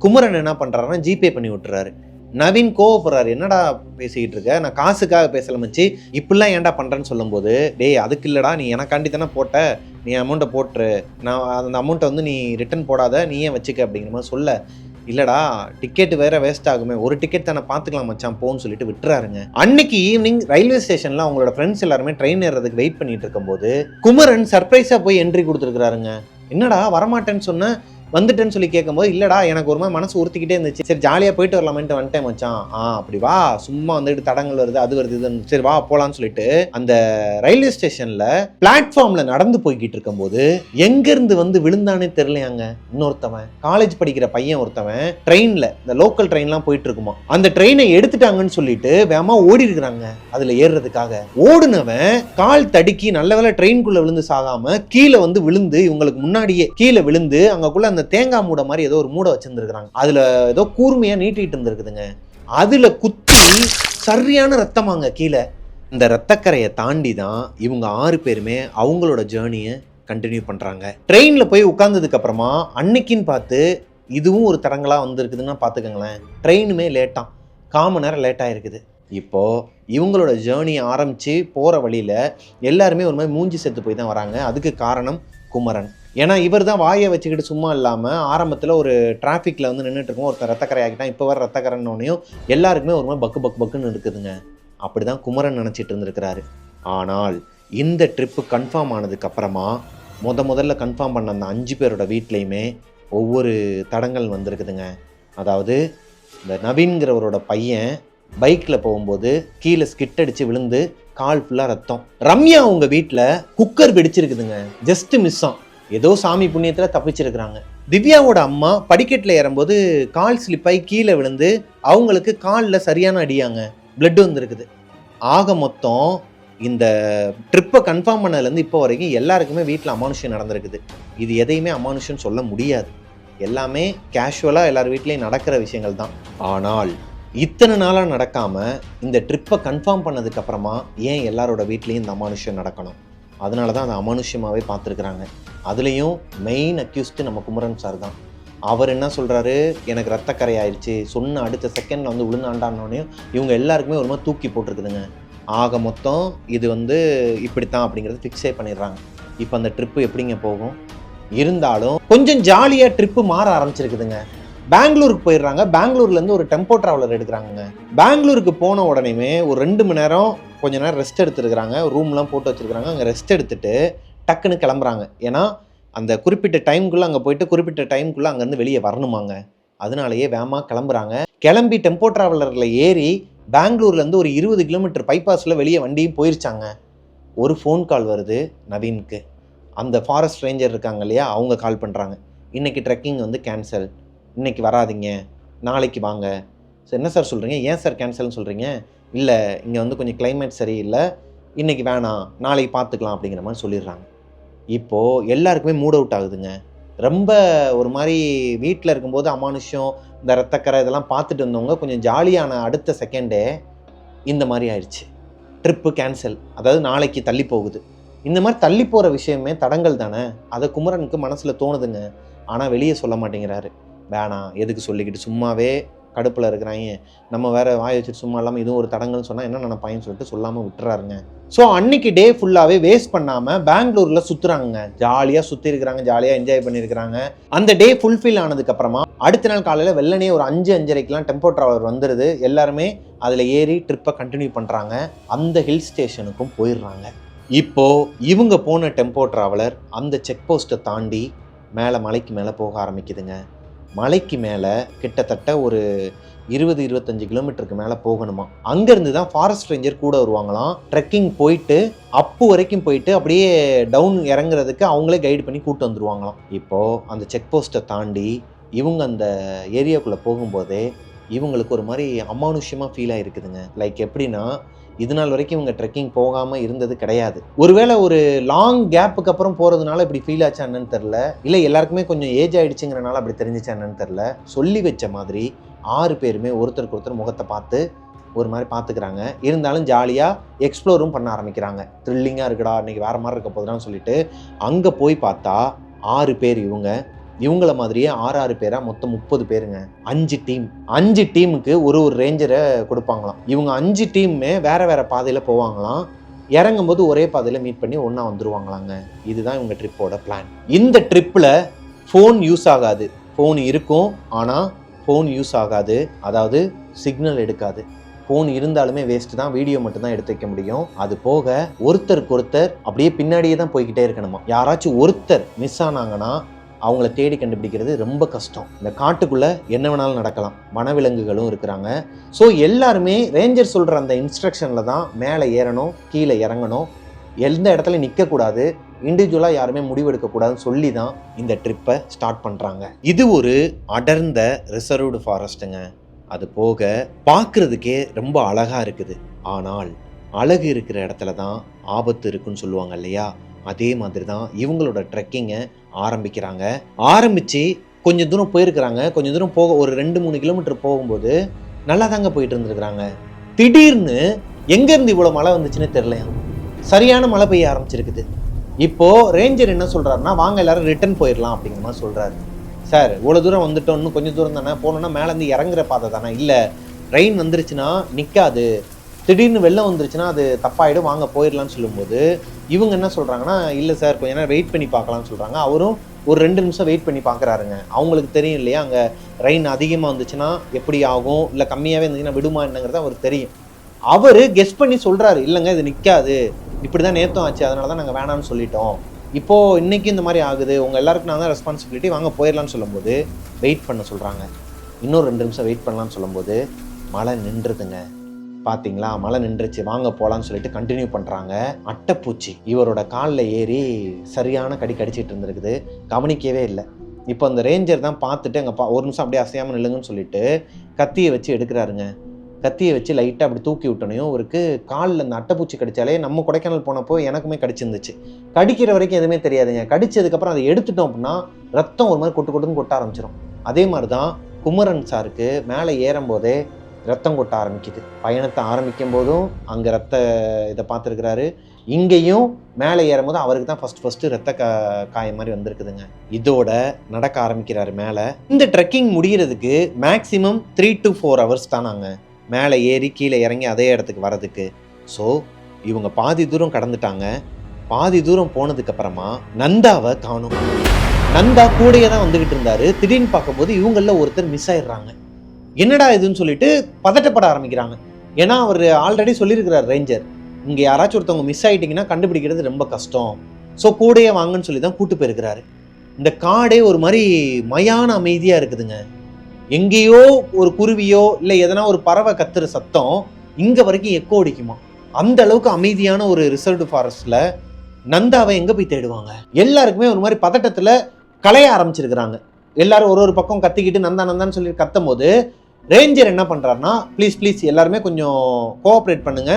குமரன் என்ன பண்ணுறாருன்னா ஜிபே பண்ணி விட்டுறாரு. நவீன் கோவப்படுறாரு, என்னடா பேசிக்கிட்டு இருக்க, நான் காசுக்காக பேசல மச்சி, இப்படிலாம் ஏன்டா பண்ணுறேன்னு சொல்லும்போது, டேய் அதுக்கு இல்லைடா, நீ எனக்காண்டி தானே போட்ட, நீ அமௌண்ட்டை போட்டுரு, நான் அந்த அமௌண்ட்டை வந்து நீ ரிட்டன் போடாத, நீ ஏன் வச்சுக்க அப்படிங்கிற மாதிரி சொல்ல, இல்லடா டிக்கெட் வேற வேஸ்ட் ஆகுமே, ஒரு டிக்கெட் தானே பார்த்துக்கலாம் மச்சான் போன்னு சொல்லிட்டு விட்டுறாருங்க. அன்னைக்கு ஈவினிங் ரயில்வே ஸ்டேஷன்ல அவங்களோட ஃப்ரெண்ட்ஸ் எல்லாருமே ட்ரெயின் ஏறதுக்கு வெயிட் பண்ணிட்டு இருக்கும்போது குமரன் சர்ப்ரைஸா போய் என்ட்ரி கொடுத்துருக்காருங்க. என்னடா வரமாட்டேன்னு சொன்ன, வந்துட்டேன்னு சொல்லி கேட்கும்போது, இல்லடா எனக்கு ஒரு மாதிரி மனசு உறுத்திக்கிட்டே இருந்துச்சு, சரி ஜாலியாக போயிட்டு வரலாமேன்ட்டு வந்துட்டேன் மச்சான். அப்படி வா, சும்மா வந்துட்டு தடங்கள் வருது, அது வருது, இது, சரி வா போலான்னு சொல்லிட்டு அந்த ரயில்வே ஸ்டேஷன்ல பிளாட்ஃபார்ம்ல நடந்து போய்கிட்டு இருக்கும்போது எங்கிருந்து வந்து விழுந்தானே தெரியலையாங்க. இன்னொருத்தவன் காலேஜ் படிக்கிற பையன் ஒருத்தவன் ட்ரெயின்ல, இந்த லோக்கல் ட்ரெயின்லாம் போயிட்டு இருக்குமா, அந்த ட்ரெயினை எடுத்துட்டாங்கன்னு சொல்லிட்டு வேகமா ஓடி இருக்கிறாங்க அதுல ஏறுறதுக்காக. ஓடுனவன் கால் தடுக்கி நல்ல வேளை ட்ரெயின்குள்ள விழுந்து சாகாம கீழே வந்து விழுந்து, இவங்களுக்கு முன்னாடியே கீழே விழுந்து அங்கக்குள்ள அந்த தேங்காய் மூடை மாதிரி ஏதோ ஒரு மூடை வச்சிருந்துருக்காங்க, அதுல ஏதோ கூர்மையா நீட்டிட்டு இருந்திருக்குதுங்க. அதுல குத்தி சரியான ரத்தமாங்க கீழே. இந்த ரத்தக்கரையை தாண்டி தான் இவங்க 6 பேருமே அவங்களோட ஜேர்னியை கண்டினியூ பண்றாங்க. ட்ரெயின்ல போய் உட்கார்ந்ததுக்கு அப்புறமா அன்னைக்குன்னு பார்த்து இதுவும் ஒரு தடங்களா வந்திருக்குதுன்னா பார்த்துக்கங்களேன். ட்ரெயினுமே லேட்டாக 1/4 மணி நேரம் லேட்டாக இருக்குது. இப்போது இவங்களோட ஜேர்னி ஆரம்பித்து போகிற வழியில் எல்லாருமே ஒரு மாதிரி மூஞ்சி செத்து போய் தான் வராங்க. அதுக்கு காரணம் குமரன். ஏன்னா இவர் தான் வாயை வச்சுக்கிட்டு சும்மா இல்லாமல் ஆரம்பத்தில் ஒரு டிராஃபிக்கில் வந்து நின்றுட்டு இருக்கோம், ஒருத்தர் ரத்தக்கரை ஆகிட்டான், இப்போ வர ரத்தக்கரைன்னொன்னையும் எல்லாருக்குமே ஒரு மாதிரி பக்குன்னு இருக்குதுங்க. அப்படி தான் குமரன் நினச்சிட்டு இருந்திருக்கிறாரு. ஆனால் இந்த ட்ரிப்பு கன்ஃபார்ம் ஆனதுக்கப்புறமா முதல்ல கன்ஃபார்ம் பண்ண அந்த 5 பேரோட வீட்லேயுமே ஒவ்வொரு தடங்கள் வந்திருக்குதுங்க. அதாவது இந்த நவீன்கிறவரோட பையன் பைக்கில் போகும்போது கீழே ஸ்கிட் அடித்து விழுந்து கால் ஃபுல்லாக ரத்தம். ரம்யா அவங்க வீட்டில் குக்கர் வெடிச்சிருக்குதுங்க, ஜஸ்ட் மிஸ்ஸாம், ஏதோ சாமி புண்ணியத்தில் தப்பிச்சிருக்கிறாங்க. திவ்யாவோட அம்மா படிக்கட்டில் ஏறும்போது கால் ஸ்லிப்பாகி கீழே விழுந்து அவங்களுக்கு காலில் சரியான அடியாங்க, பிளட் வந்துருக்குது. ஆக மொத்தம் இந்த ட்ரிப்பை கன்ஃபார்ம் பண்ணதுலேருந்து இப்போ வரைக்கும் எல்லாருக்குமே வீட்டில் அமானுஷம் நடந்திருக்குது. இது எதையுமே அமானுஷம் சொல்ல முடியாது, எல்லாமே கேஷுவலாக எல்லார் வீட்லேயும் நடக்கிற விஷயங்கள் தான். ஆனால் இத்தனை நாளாக நடக்காமல் இந்த ட்ரிப்பை கன்ஃபார்ம் பண்ணதுக்கப்புறமா ஏன் எல்லாரோட வீட்லேயும் இந்த அமானுஷம் நடக்கணும்? அதனால தான் அதை அமானுஷ்யமாகவே பார்த்துருக்குறாங்க. அதுலேயும் மெயின் அக்யூஸ்டு நம்ம குமரன் சார் தான். அவர் என்ன சொல்கிறாரு, எனக்கு ரத்தக்கரை ஆயிடுச்சு சொன்ன அடுத்த செகண்டில் வந்து விழுந்தாண்டானோடனையும் இவங்க எல்லாருக்குமே ஒரு மாதிரி தூக்கி போட்டிருக்குதுங்க. ஆக மொத்தம் இது வந்து இப்படித்தான் அப்படிங்கிறது ஃபிக்ஸே பண்ணிடுறாங்க. இப்போ அந்த ட்ரிப்பு எப்படிங்க போகும்? இருந்தாலும் கொஞ்சம் ஜாலியாக ட்ரிப்பு மாற ஆரம்பிச்சிருக்குதுங்க. பெங்களூருக்கு போயிடுறாங்க. பெங்களூர்லேருந்து ஒரு டெம்போ ட்ராவலர் எடுக்கிறாங்க. பெங்களூருக்கு போன உடனேயுமே ஒரு 2 மணி நேரம் கொஞ்ச நேரம் ரெஸ்ட் எடுத்துருக்காங்க. ரூம்லாம் போட்டு வச்சுருக்காங்க. அங்கே ரெஸ்ட் எடுத்துட்டு டக்குன்னு கிளம்புறாங்க. ஏன்னா அந்த குறிப்பிட்ட டைமுக்குள்ளே அங்கே போயிட்டு குறிப்பிட்ட டைமுக்குள்ளே அங்கேருந்து வெளியே வரணுமாங்க. அதனாலேயே வேகமாக கிளம்புறாங்க. கிளம்பி டெம்போ ட்ராவலரில் ஏறி பெங்களூர்லேருந்து ஒரு 20 கிலோமீட்டர் பைபாஸில் வெளியே வண்டியும் போயிருச்சாங்க. ஒரு ஃபோன் கால் வருது நவீனுக்கு. அந்த ஃபாரஸ்ட் ரேஞ்சர் இருக்காங்க இல்லையா, அவங்க கால் பண்ணுறாங்க. இன்றைக்கி ட்ரெக்கிங் வந்து கேன்சல், இன்றைக்கி வராதிங்க, நாளைக்கு வாங்க. சார் என்ன சார் சொல்கிறீங்க, ஏன் சார் கேன்சல்னு சொல்கிறீங்க? இல்லை இங்கே வந்து கொஞ்சம் கிளைமேட் சரியில்லை, இன்றைக்கி வேணாம், நாளைக்கு பார்த்துக்கலாம் அப்படிங்கிற மாதிரி சொல்லிடுறாங்க. இப்போது எல்லாருக்குமே மூட் அவுட் ஆகுதுங்க. ரொம்ப ஒரு மாதிரி வீட்டில் இருக்கும்போது அமானுஷ்யம், இந்த ரத்தக்கரை இதெல்லாம் பார்த்துட்டு இருந்தவங்க கொஞ்சம் ஜாலியான அடுத்த செகண்டே இந்த மாதிரி ஆயிடுச்சு. ட்ரிப்பு கேன்சல், அதாவது நாளைக்கு தள்ளி போகுது. இந்த மாதிரி தள்ளி போகிற விஷயமே தடங்கள் தானே. அதை குமரனுக்கு மனசில் தோணுதுங்க. ஆனால் வெளியே சொல்ல மாட்டேங்கிறாரு. வேணாம், எதுக்கு சொல்லிக்கிட்டு, சும்மாவே கடுப்பில் இருக்கிறாங்க, நம்ம வேறு வாய் வச்சுட்டு சும்மா இல்லாமல் இதுவும் ஒரு தடங்கள்னு சொன்னால் என்ன நினைப்பாயின்னு சொல்லிட்டு சொல்லாமல் விட்டுறாருங்க. ஸோ அன்னைக்கு டே ஃபுல்லாகவே வேஸ்ட் பண்ணாமல் பெங்களூரில் சுற்றுறாங்க. ஜாலியாக சுற்றி இருக்கிறாங்க, ஜாலியாக என்ஜாய் பண்ணியிருக்கிறாங்க. அந்த டே ஃபுல்ஃபில் ஆனதுக்கப்புறமா அடுத்த நாள் காலையில் வெள்ளனே ஒரு 5-5:30க்கெலாம் டெம்போ ட்ராவலர் வந்துடுது. எல்லாருமே அதில் ஏறி ட்ரிப்பை கண்டினியூ பண்ணுறாங்க. அந்த ஹில் ஸ்டேஷனுக்கும் போயிடுறாங்க. இப்போது இவங்க போன டெம்போ ட்ராவலர் அந்த செக் போஸ்ட்டை தாண்டி மேலே மலைக்கு மேலே போக ஆரம்பிக்குதுங்க. மலைக்கு மேலே கிட்டத்தட்ட ஒரு 20-25 கிலோமீட்டருக்கு மேலே போகணுமா. அங்கேருந்து தான் ஃபாரஸ்ட் ரேஞ்சர் கூட வருவாங்களாம். ட்ரெக்கிங் போயிட்டு அப்பு வரைக்கும் போயிட்டு அப்படியே டவுன் இறங்குறதுக்கு அவங்களே கைடு பண்ணி கூப்பிட்டு வந்துடுவாங்களாம். இப்போது அந்த செக் போஸ்ட்டை தாண்டி இவங்க அந்த ஏரியாவுக்குள்ளே போகும்போதே இவங்களுக்கு ஒரு மாதிரி அமானுஷ்யமாக ஃபீல் ஆகிருக்குதுங்க. லைக் எப்படின்னா, இது நாள் வரைக்கும் இவங்க ட்ரெக்கிங் போகாமல் இருந்தது கிடையாது. ஒருவேளை ஒரு லாங் கேப்புக்கு அப்புறம் போகிறதுனால இப்படி ஃபீல் ஆச்சா என்னன்னு தெரில, இல்லை எல்லாருக்குமே கொஞ்சம் ஏஜ் ஆகிடுச்சுங்கிறனால அப்படி தெரிஞ்சிச்சா என்னன்னு தெரில. சொல்லி வச்ச மாதிரி 6 பேருமே ஒருத்தருக்கு ஒருத்தர் முகத்தை பார்த்து ஒரு மாதிரி பார்த்துக்கிறாங்க. இருந்தாலும் ஜாலியாக எக்ஸ்ப்ளோரும் பண்ண ஆரம்பிக்கிறாங்க. த்ரில்லிங்காக இருக்குடா, இன்றைக்கி வேறு மாதிரி இருக்க போதுடான்னு சொல்லிட்டு அங்கே போய் பார்த்தா 6 பேர் இவங்கள மாதிரியே 6 பேரா மொத்தம் 30 பேருங்க. 5 டீமுக்கு ஒரு ரேஞ்சரை கொடுப்பாங்களாம். இவங்க 5 டீமுமே வேற வேற பாதையில் போவாங்களாம். இறங்கும் போது ஒரே பாதையில் மீட் பண்ணி ஒன்றா வந்துருவாங்களாங்க. இதுதான் இவங்க ட்ரிப்போட பிளான். இந்த ட்ரிப்பில் ஃபோன் யூஸ் ஆகாது. ஃபோன் இருக்கும், ஆனால் ஃபோன் யூஸ் ஆகாது. அதாவது சிக்னல் எடுக்காது. ஃபோன் இருந்தாலுமே வேஸ்ட்டு தான், வீடியோ மட்டும்தான் எடுத்து வைக்க முடியும். அது போக ஒருத்தருக்கு ஒருத்தர் அப்படியே பின்னாடியே தான் போய்கிட்டே இருக்கணுமா. யாராச்சும் ஒருத்தர் மிஸ் ஆனாங்கன்னா அவங்கள தேடி கண்டுபிடிக்கிறது ரொம்ப கஷ்டம். இந்த காட்டுக்குள்ளே என்ன வேணாலும் நடக்கலாம், வனவிலங்குகளும் இருக்கிறாங்க. ஸோ எல்லாருமே ரேஞ்சர் சொல்கிற அந்த இன்ஸ்ட்ரக்ஷனில் தான் மேலே ஏறணும், கீழே இறங்கணும், எந்த இடத்துல நிற்கக்கூடாது, இண்டிவிஜுவலாக யாருமே முடிவெடுக்கக்கூடாதுன்னு சொல்லி தான் இந்த ட்ரிப்பை ஸ்டார்ட் பண்ணுறாங்க. இது ஒரு அடர்ந்த ரிசர்வ்டு ஃபாரஸ்ட்டுங்க. அது போக பார்க்குறதுக்கே ரொம்ப அழகாக இருக்குது. ஆனால் அழகு இருக்கிற இடத்துல தான் ஆபத்து இருக்குன்னு சொல்லுவாங்க இல்லையா, அதே மாதிரி தான் இவங்களோட ட்ரெக்கிங்கை ஆரம்பித்து கொஞ்சம் தூரம் போயிருக்கிறாங்க. கொஞ்சம் தூரம் போக ஒரு 2-3 கிலோமீட்டர் போகும்போது நல்லா தாங்க போயிட்டு இருந்திருக்கிறாங்க. திடீர்னு எங்கேருந்து இவ்வளோ மழை வந்துச்சுன்னே தெரியலையா, சரியான மழை பெய்ய ஆரம்பிச்சிருக்குது. இப்போது ரேஞ்சர் என்ன சொல்கிறாருன்னா, வாங்க எல்லாரும் ரிட்டர்ன் போயிடலாம் அப்படிங்கிற மாதிரி சொல்கிறாரு. சார் இவ்வளோ தூரம் வந்துட்டோம், இன்னும் கொஞ்சம் தூரம் தானே போனோன்னா, மேலேருந்து இறங்குற பாதை தானே, இல்லை ரெயின் வந்துருச்சுன்னா நிற்காது, திடீர்னு வெள்ளம் வந்துருச்சுன்னா அது தப்பாயிடும், வாங்க போயிடலான்னு சொல்லும்போது இவங்க என்ன சொல்கிறாங்கன்னா, இல்லை சார் கொஞ்ச நேரம் வெயிட் பண்ணி பார்க்கலான்னு சொல்கிறாங்க. அவரும் ஒரு 2 நிமிஷம் வெயிட் பண்ணி பார்க்குறாருங்க. அவங்களுக்கு தெரியும் இல்லையா, அங்கே ரெயின் அதிகமாக வந்துச்சுன்னா எப்படி ஆகும், இல்லை கம்மியாகவே இருந்துச்சுன்னா விடுமா என்னங்கிறது அவருக்கு தெரியும். அவர் கெஸ் பண்ணி சொல்கிறாரு, இல்லைங்க இது நிற்காது, இப்படி தான் நேற்றும் ஆச்சு, அதனால தான் நாங்கள் வேணான்னு சொல்லிட்டோம், இப்போது இன்றைக்கி இந்த மாதிரி ஆகுது, உங்கள் எல்லாருக்கும் நான் தான் ரெஸ்பான்சிபிலிட்டி, வாங்க போயிடலான்னு சொல்லும்போது வெயிட் பண்ண சொல்கிறாங்க. இன்னொரு 2 நிமிஷம் வெயிட் பண்ணலான்னு சொல்லும்போது மழை நின்றுதுங்க. பார்த்தீங்களா, மழை நின்றுச்சு, வாங்க போகலான்னு சொல்லிட்டு கண்டினியூ பண்ணுறாங்க. அட்டைப்பூச்சி இவரோட காலில் ஏறி சரியான கடிச்சிட்டு இருந்திருக்குது, கவனிக்கவே இல்லை. இப்போ அந்த ரேஞ்சர் தான் பார்த்துட்டு அங்கே ஒரு நிமிஷம் அப்படியே அசையாமல் நில்லுங்கன்னு சொல்லிட்டு கத்தியை வச்சு எடுக்கிறாருங்க. கத்தியை வச்சு லைட்டாக அப்படி தூக்கி விட்டனையும் அவருக்கு காலில் அந்த அட்டைப்பூச்சி கடிச்சாலே, நம்ம கொடைக்கானல் போனப்போ எனக்குமே கடிச்சிருந்துச்சு, கடிக்கிற வரைக்கும் எதுவுமே தெரியாதுங்க. கடிச்சதுக்கப்புறம் அதை எடுத்துட்டோம் அப்படின்னா ரத்தம் ஒரு மாதிரி கொட்டுன்னு கொட்ட ஆரம்பிச்சிடும். அதே மாதிரி தான் குமரன் சாருக்கு மேலே ஏறும்போதே ரத்தம் கொட்ட ஆரம்பிக்குது. பயணத்தை ஆரம்பிக்கும் போதும் அங்கே ரத்த இதை பார்த்துருக்கிறாரு, இங்கேயும் மேலே ஏறும்போது அவருக்கு தான் ஃபஸ்ட்டு ரத்த காயம் மாதிரி வந்திருக்குதுங்க. இதோட நடக்க ஆரம்பிக்கிறாரு மேலே. இந்த ட்ரெக்கிங் முடிகிறதுக்கு மேக்ஸிமம் 3 to 4 hours தான் நாங்கள் மேலே ஏறி கீழே இறங்கி அதே இடத்துக்கு வரதுக்கு. ஸோ இவங்க பாதி தூரம் கடந்துட்டாங்க. பாதி தூரம் போனதுக்கப்புறமா நந்தாவை காணும். நந்தா கூடயே தான் வந்துகிட்டு இருந்தாரு. திடீர்னு பார்க்கும்போது இவங்கள ஒருத்தர் மிஸ் ஆயிடுறாங்க. என்னடா இதுன்னு சொல்லிட்டு பதட்டப்பட ஆரம்பிக்கிறாங்க. ஏன்னா அவர் ஆல்ரெடி சொல்லியிருக்கிறார் ரேஞ்சர், இங்க யாராச்சும் ஒருத்தவங்க மிஸ் ஆயிட்டீங்கன்னா கண்டுபிடிக்கிறது ரொம்ப கஷ்டம், ஸோ கூடயே வாங்கன்னு சொல்லி தான் கூட்டு போயிருக்கிறாரு. இந்த காடே ஒரு மாதிரி மயான அமைதியா இருக்குதுங்க. எங்கேயோ ஒரு குருவியோ இல்லை எதனா ஒரு பறவை கத்துற சத்தம் இங்க வரைக்கும் எக்கோ அடிக்குமா. அந்த அளவுக்கு அமைதியான ஒரு ரிசர்வ்டு ஃபாரஸ்ட்ல நந்தாவை எங்க போய் தேடுவாங்க? எல்லாருக்குமே ஒரு மாதிரி பதட்டத்துல கலைய ஆரம்பிச்சிருக்கிறாங்க. எல்லாரும் ஒரு ஒரு பக்கம் கத்திக்கிட்டு நந்தா நந்தான்னு சொல்லி கத்தும் போது ரேஞ்சர் என்ன பண்றாருன்னா, ப்ளீஸ் எல்லாருமே கொஞ்சம் கோஆப்ரேட் பண்ணுங்க,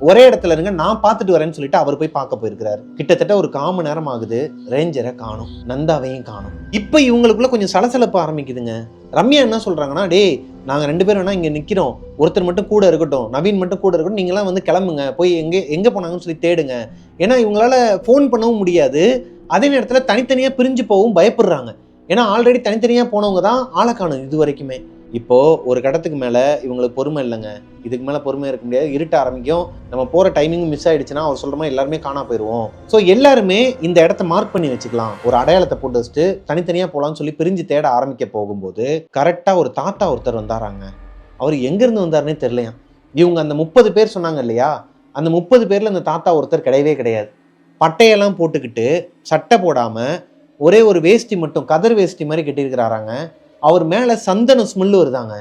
ஒரே இடத்துல இருங்க, நான் பார்த்துட்டு வரேன்னு சொல்லிட்டு அவர் போய் பார்க்க போயிருக்கிறாரு. கிட்டத்தட்ட ஒரு 1/4 மணி நேரம் ஆகுது. ரேஞ்சரை காணும், நந்தாவையும் காணும். இப்போ இவங்களுக்குள்ள கொஞ்சம் சலசலப்பு ஆரம்பிக்குதுங்க. ரம்யா என்ன சொல்றாங்கன்னா, டேய் நாங்க 2 பேரும் வேணா இங்க நிக்கிறோம், ஒருத்தர் மட்டும் கூட இருக்கட்டும், நவீன் மட்டும் கூட இருக்கட்டும், நீங்களாம் வந்து கிளம்புங்க, போய் எங்க போனாங்கன்னு சொல்லி தேடுங்க. ஏன்னா இவங்களால ஃபோன் பண்ணவும் முடியாது, அதே நேரத்தில் தனித்தனியா பிரிஞ்சு போகவும் பயப்படுறாங்க. ஏன்னா ஆல்ரெடி தனித்தனியா போனவங்க தான் ஆளை காணும் இது வரைக்குமே. இப்போ ஒரு கடத்துக்கு மேல இவங்களுக்கு பொறுமை இல்லைங்க. இதுக்கு மேல பொறுமை இருக்க முடியாது. இருட்ட ஆரம்பிக்கும். நம்ம போற டைமிங் மிஸ் ஆயிடுச்சுன்னா அவர் சொல்ற மாதிரி எல்லாருமே காணா போயிடுவோம். ஸோ எல்லாருமே இந்த இடத்த மார்க் பண்ணி வச்சுக்கலாம், ஒரு அடையாளத்தை போட்டு வச்சுட்டு தனித்தனியா போலான்னு சொல்லி பிரிஞ்சு தேட ஆரம்பிக்க போகும்போது கரெக்டா ஒரு தாத்தா ஒருத்தர் வந்தாராங்க. அவர் எங்க இருந்து வந்தாருன்னே தெரியலையா. இவங்க அந்த 30 பேர் சொன்னாங்க இல்லையா, அந்த 30 பேர்ல அந்த தாத்தா ஒருத்தர் கிடையவே கிடையாது. பட்டையெல்லாம் போட்டுக்கிட்டு சட்டை போடாம ஒரே ஒரு வேஷ்டி மட்டும், கதர் வேஷ்டி மாதிரி கட்டியிருக்கிறாராங்க. அவர் மேல சந்தன ஸ்மெல்லு வருதாங்க,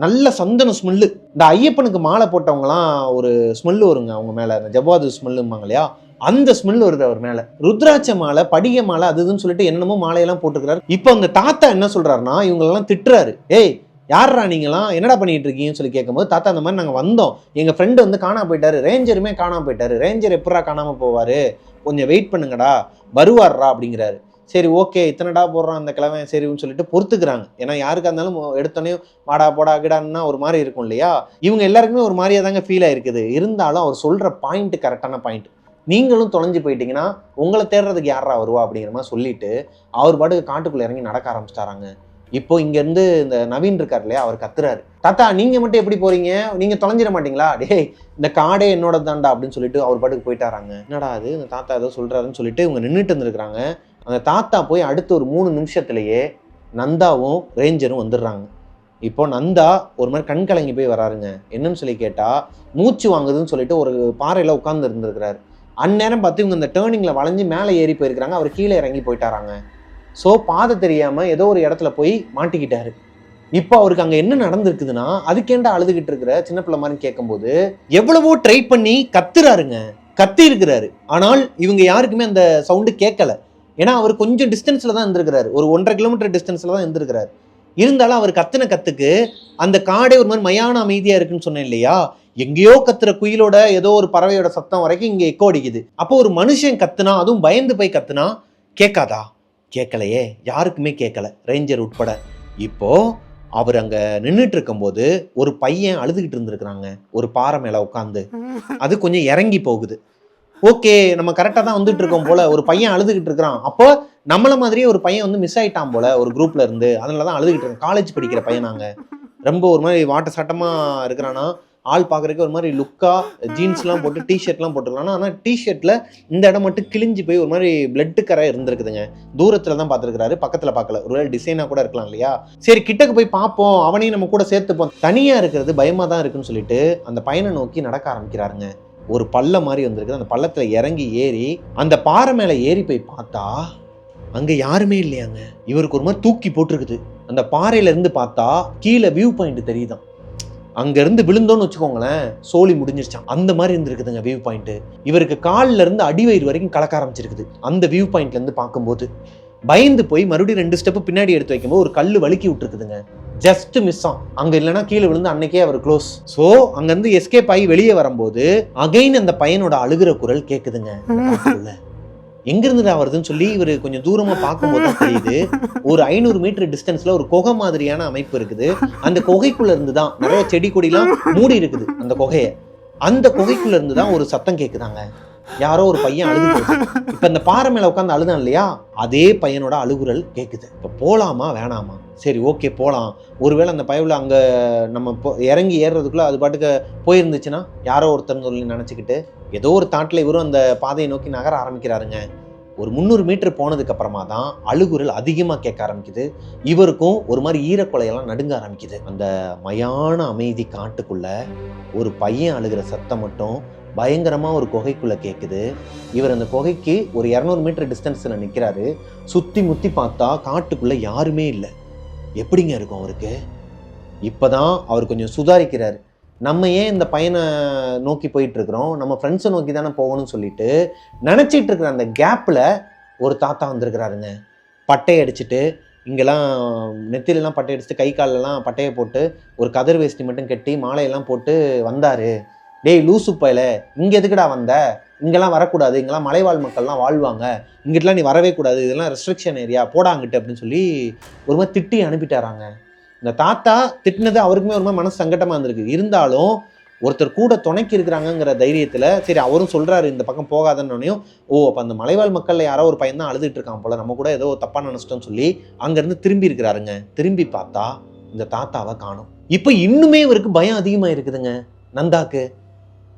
நல்ல சந்தன ஸ்மெல்லு. இந்த ஐயப்பனுக்கு மாலை போட்டவங்கலாம் ஒரு ஸ்மெல்லு வருங்க அவங்க மேல, அந்த ஜவ்வாது ஸ்மெல்லும்பாங்க இல்லையா, அந்த ஸ்மெல் வருது அவர் மேல. ருத்ராட்ச மாலை, படிக மாலை, அதுன்னு சொல்லிட்டு என்னமோ மாலையெல்லாம் போட்டுக்கிறாரு. இப்போ அந்த தாத்தா என்ன சொல்றாருன்னா, இவங்களெல்லாம் திட்டுறாரு. ஏய் யாரா நீங்களாம், என்னடா பண்ணிட்டு இருக்கீங்கன்னு சொல்லி கேட்கும்போது, தாத்தா அந்த மாதிரி நாங்கள் வந்தோம், எங்க ஃப்ரெண்டு வந்து காணாம போயிட்டாரு, ரேஞ்சருமே காணாம போயிட்டாரு, ரேஞ்சர் எப்படா காணாம போவாரு, கொஞ்சம் வெயிட் பண்ணுங்கடா, வருவார்ரா அப்படிங்கிறாரு. சரி ஓகே, இத்தனைடா போடுறான் அந்த கிழமை, சரின்னு சொல்லிட்டு பொறுத்துக்கிறாங்க. ஏன்னா யாருக்கா இருந்தாலும் எடுத்தோடனே வாடா போடா கிடான்னா ஒரு மாதிரி இருக்கும் இல்லையா. இவங்க எல்லாருக்குமே ஒரு மாதிரியா தாங்க ஃபீல் ஆயிருக்குது. இருந்தாலும் அவர் சொல்ற பாயிண்ட் கரெக்டான பாயிண்ட். நீங்களும் தொலைஞ்சு போயிட்டீங்கன்னா உங்களை தேடுறதுக்கு யாரா வருவா அப்படிங்கிற மாதிரி சொல்லிட்டு அவர் பாட்டுக்கு காட்டுக்குள்ள இறங்கி நடக்க ஆரம்பிச்சிட்டாராங்க. இப்போ இங்க இருந்து இந்த நவீன் இருக்கார் இல்லையா, அவர் கத்துறாரு, தாத்தா நீங்க மட்டும் எப்படி போறீங்க, நீங்க தொலைஞ்சிட மாட்டீங்களா, டேய் இந்த காடே என்னோட தாண்டா அப்படின்னு சொல்லிட்டு அவர் பாட்டுக்கு போயிட்டாராங்க. என்னடா அது இந்த தாத்தா ஏதோ சொல்றாருன்னு சொல்லிட்டு இவங்க நின்றுட்டு இருந்திருக்கிறாங்க. அந்த தாத்தா போய் அடுத்த ஒரு 3 நிமிஷத்துலேயே நந்தாவும் ரேஞ்சரும் வந்துடுறாங்க. இப்போ நந்தா ஒரு மாதிரி கண் கலங்கி போய் வராருங்க. என்னன்னு சொல்லி கேட்டால், மூச்சு வாங்குதுன்னு சொல்லிட்டு ஒரு பாறையில் உட்கார்ந்து இருந்திருக்கிறாரு. அந்நேரம் பார்த்து இவங்க இந்த டேர்னிங்கில் வளைஞ்சு மேலே ஏறி போயிருக்கிறாங்க. அவர் கீழே இறங்கி போயிட்டாராங்க. ஸோ பாதை தெரியாமல் ஏதோ ஒரு இடத்துல போய் மாட்டிக்கிட்டாரு. இப்போ அவருக்கு அங்கே என்ன நடந்திருக்குதுன்னா, அதுக்கேண்டா அழுதுகிட்டு இருக்கிற சின்ன பிள்ளை மாதிரி கேட்கும்போது எவ்வளவோ ட்ரை பண்ணி கத்துறாருங்க, கத்தி இருக்கிறாரு. ஆனால் இவங்க யாருக்குமே அந்த சவுண்டு கேட்கல. ஏன்னா அவர் கொஞ்சம் டிஸ்டன்ஸில் தான் இருந்திருக்கிறாரு, ஒரு 1.5 கிலோமீட்டர் டிஸ்டன்ஸில் தான் இருந்திருக்கிறாரு. இருந்தாலும் அவர் கத்துன கத்துக்கு அந்த காடே ஒரு மாதிரி மயான அமைதியாக இருக்குன்னு சொன்னேன் இல்லையா, எங்கேயோ கத்துற குயிலோட ஏதோ ஒரு பறவையோட சத்தம் வரைக்கும் இங்கே எக்கோ அடிக்குது. அப்போ ஒரு மனுஷன் கத்துனா, அதுவும் பயந்து போய் கத்துனா கேட்காதா? கேட்கலையே, யாருக்குமே கேட்கல, ரேஞ்சர் உட்பட. இப்போ அவர் அங்கே நின்றுட்டு இருக்கும்போது ஒரு பையன் அழுதுகிட்டு இருந்திருக்கிறாங்க ஒரு பாறை மேலே உட்காந்து. அது கொஞ்சம் இறங்கி போகுது. ஓகே நம்ம கரெக்டாக தான் வந்துட்டு இருக்கோம் போல, ஒரு பையன் அழுதுகிட்டு இருக்கிறான். அப்போ நம்மள மாதிரியே ஒரு பையன் வந்து மிஸ் ஆயிட்டான் போல ஒரு குரூப்ல இருந்து, அதனால தான் அழுதுகிட்டு இருக்கேன். காலேஜ் படிக்கிற பையன், நாங்கள் ரொம்ப ஒரு மாதிரி வாட்ட சட்டமாக இருக்கிறானா, ஆள் பார்க்குறதுக்கு ஒரு மாதிரி லுக்காக ஜீன்ஸ்லாம் போட்டு டிஷர்ட்லாம் போட்டுருக்கானா. ஆனால் டிஷர்ட்டில் இந்த இடம் மட்டும் கிழிஞ்சு போய் ஒரு மாதிரி பிளட்டு கரை இருந்திருக்குதுங்க. தூரத்தில் தான் பார்த்துருக்கிறாரு, பக்கத்தில் பார்க்கல. ஒரு வேளை டிசைனாக கூட இருக்கலாம் இல்லையா. சரி கிட்டக்கு போய் பார்ப்போம், அவனையும் நம்ம கூட சேர்த்துப்போம். தனியாக இருக்கிறது பயமாக தான் இருக்குன்னு சொல்லிட்டு அந்த பையனை நோக்கி நடக்க ஆரம்பிக்கிறாருங்க. ஒரு பள்ளம் மாதிரி வந்திருக்கு. அந்த பள்ளத்தில் இறங்கி ஏறி அந்த பாறை மேலே ஏறி போய் பார்த்தா அங்கே யாருமே இல்லையாங்க. இவருக்கு ஒரு மாதிரி தூக்கி போட்டிருக்குது. அந்த பாறையிலேருந்து பார்த்தா கீழே வியூ பாயிண்ட் தெரியுதான். அங்கேருந்து விழுந்தோன்னு வச்சுக்கோங்களேன், சோழி முடிஞ்சிருச்சான். அந்த மாதிரி இருந்திருக்குதுங்க வியூ பாயிண்ட். இவருக்கு காலில் இருந்து அடிவயிறு வரைக்கும் கலக்க ஆரம்பிச்சிருக்குது. அந்த வியூ பாயிண்ட்லேருந்து பார்க்கும்போது பயந்து போய் மறுபடியும் 2 ஸ்டெப்பு பின்னாடி எடுத்து வைக்கும்போது ஒரு கல் வலிக்கி விட்டுருக்குதுங்க. ஜஸ்ட் மிஸ் ஆன். அங்க இல்லைன்னா கீழே விழுந்து அன்னைக்கே அவர் க்ளோஸ். ஸோ அங்கேருந்து எஸ்கேப் ஆகி வெளியே வரும்போது அகைன் அந்த பையனோட அழுகிற குரல் கேட்குதுங்க. எங்கிருந்து வருதுன்னு சொல்லி இவர் கொஞ்சம் தூரமா பார்க்கும்போது தான் தெரியுது, ஒரு 500 மீட்டர் டிஸ்டன்ஸ்ல ஒரு குகை மாதிரியான அமைப்பு இருக்குது. அந்த குகைக்குள்ள இருந்து தான் நிறைய செடி கொடிலாம் மூடி இருக்குது. அந்த குகையை, அந்த குகைக்குள்ள இருந்து தான் ஒரு சத்தம் கேட்குதாங்க. யாரோ ஒரு பையன் அழுது. இப்ப இந்த பாறை மேல உட்காந்து அழுதான் இல்லையா, அதே பையனோட அழுகுரல் கேட்குது. இப்ப போலாமா வேணாமா? சரி ஓகே போலாம். ஒருவேளை அந்த பயவுல அங்க நம்ம இறங்கி ஏறுறதுக்குள்ள அது பாட்டுக்கு போயிருந்துச்சுன்னா, யாரோ ஒருத்தர் சொல்லி நினைச்சுக்கிட்டு ஏதோ ஒரு தாட்டில் இவரும் அந்த பாதையை நோக்கி நகர ஆரம்பிக்கிறாருங்க. ஒரு 300 மீட்டர் போனதுக்கு அப்புறமா தான் அழுகுரல் அதிகமாக கேட்க ஆரம்பிக்குது. இவருக்கும் ஒரு மாதிரி ஈரக்கொலையெல்லாம் நடுங்க ஆரம்பிக்குது. அந்த மயான அமைதி காட்டுக்குள்ள ஒரு பையன் அழுகிற சத்தம் மட்டும் பயங்கரமா ஒரு குகைக்குள்ள கேட்குது. இவர் அந்த குகைக்கு ஒரு 200 மீட்டர் டிஸ்டன்ஸ்ல நிற்கிறாரு. சுத்தி முத்தி பார்த்தா காட்டுக்குள்ள யாருமே இல்லை. எப்படிங்க இருக்கும் அவருக்கு? இப்பதான் அவர் கொஞ்சம் சுதாரிக்கிறாரு. நம்ம ஏன் இந்த பையனை நோக்கி போயிட்டு இருக்கிறோம், நம்ம ஃப்ரெண்ட்ஸை நோக்கி தானே போகணும்னு சொல்லிட்டு நினச்சிட்டு இருக்கிற அந்த கேப்பில் ஒரு தாத்தா வந்திருக்கிறாருங்க. பட்டையை அடிச்சுட்டு, இங்கெல்லாம் நெத்திலெல்லாம் பட்டை அடிச்சுட்டு, கை காலெல்லாம் பட்டையை போட்டு, ஒரு கதிர் வேஷ்டி மட்டும் கட்டி மாலையெல்லாம் போட்டு வந்தார். டேய் லூசு பையல, இங்கே எதுக்குடா வந்த? இங்கெல்லாம் வரக்கூடாது, இங்கெல்லாம் மலைவாழ் மக்கள்லாம் வாழ்வாங்க, இங்கிட்டலாம் நீ வரவே கூடாது, இதெல்லாம் ரெஸ்ட்ரிக்ஷன் ஏரியா, போடாங்கிட்டு அப்படின்னு சொல்லி ஒரு மாதிரி திட்டி அனுப்பிட்டாராங்க. இந்த தாத்தா திட்டினது அவருக்குமே ஒரு மாதிரி மனசு சங்கட்டமாக இருந்திருக்கு. இருந்தாலும் ஒருத்தர் கூட துணைக்கி இருக்கிறாங்கங்கிற தைரியத்தில் சரி அவரும் சொல்கிறாரு இந்த பக்கம் போகாதன்னொன்னையும், ஓ அப்போ அந்த மலைவாழ் மக்களில் யாரோ ஒரு பையன் தான் அழுதுட்டு இருக்கான் போல, நம்ம கூட ஏதோ தப்பாக நினச்சிட்டோன்னு சொல்லி அங்கேருந்து திரும்பி இருக்கிறாருங்க. திரும்பி பார்த்தா இந்த தாத்தாவை காணும். இப்போ இன்னுமே இவருக்கு பயம் அதிகமாக இருக்குதுங்க நந்தாக்கு.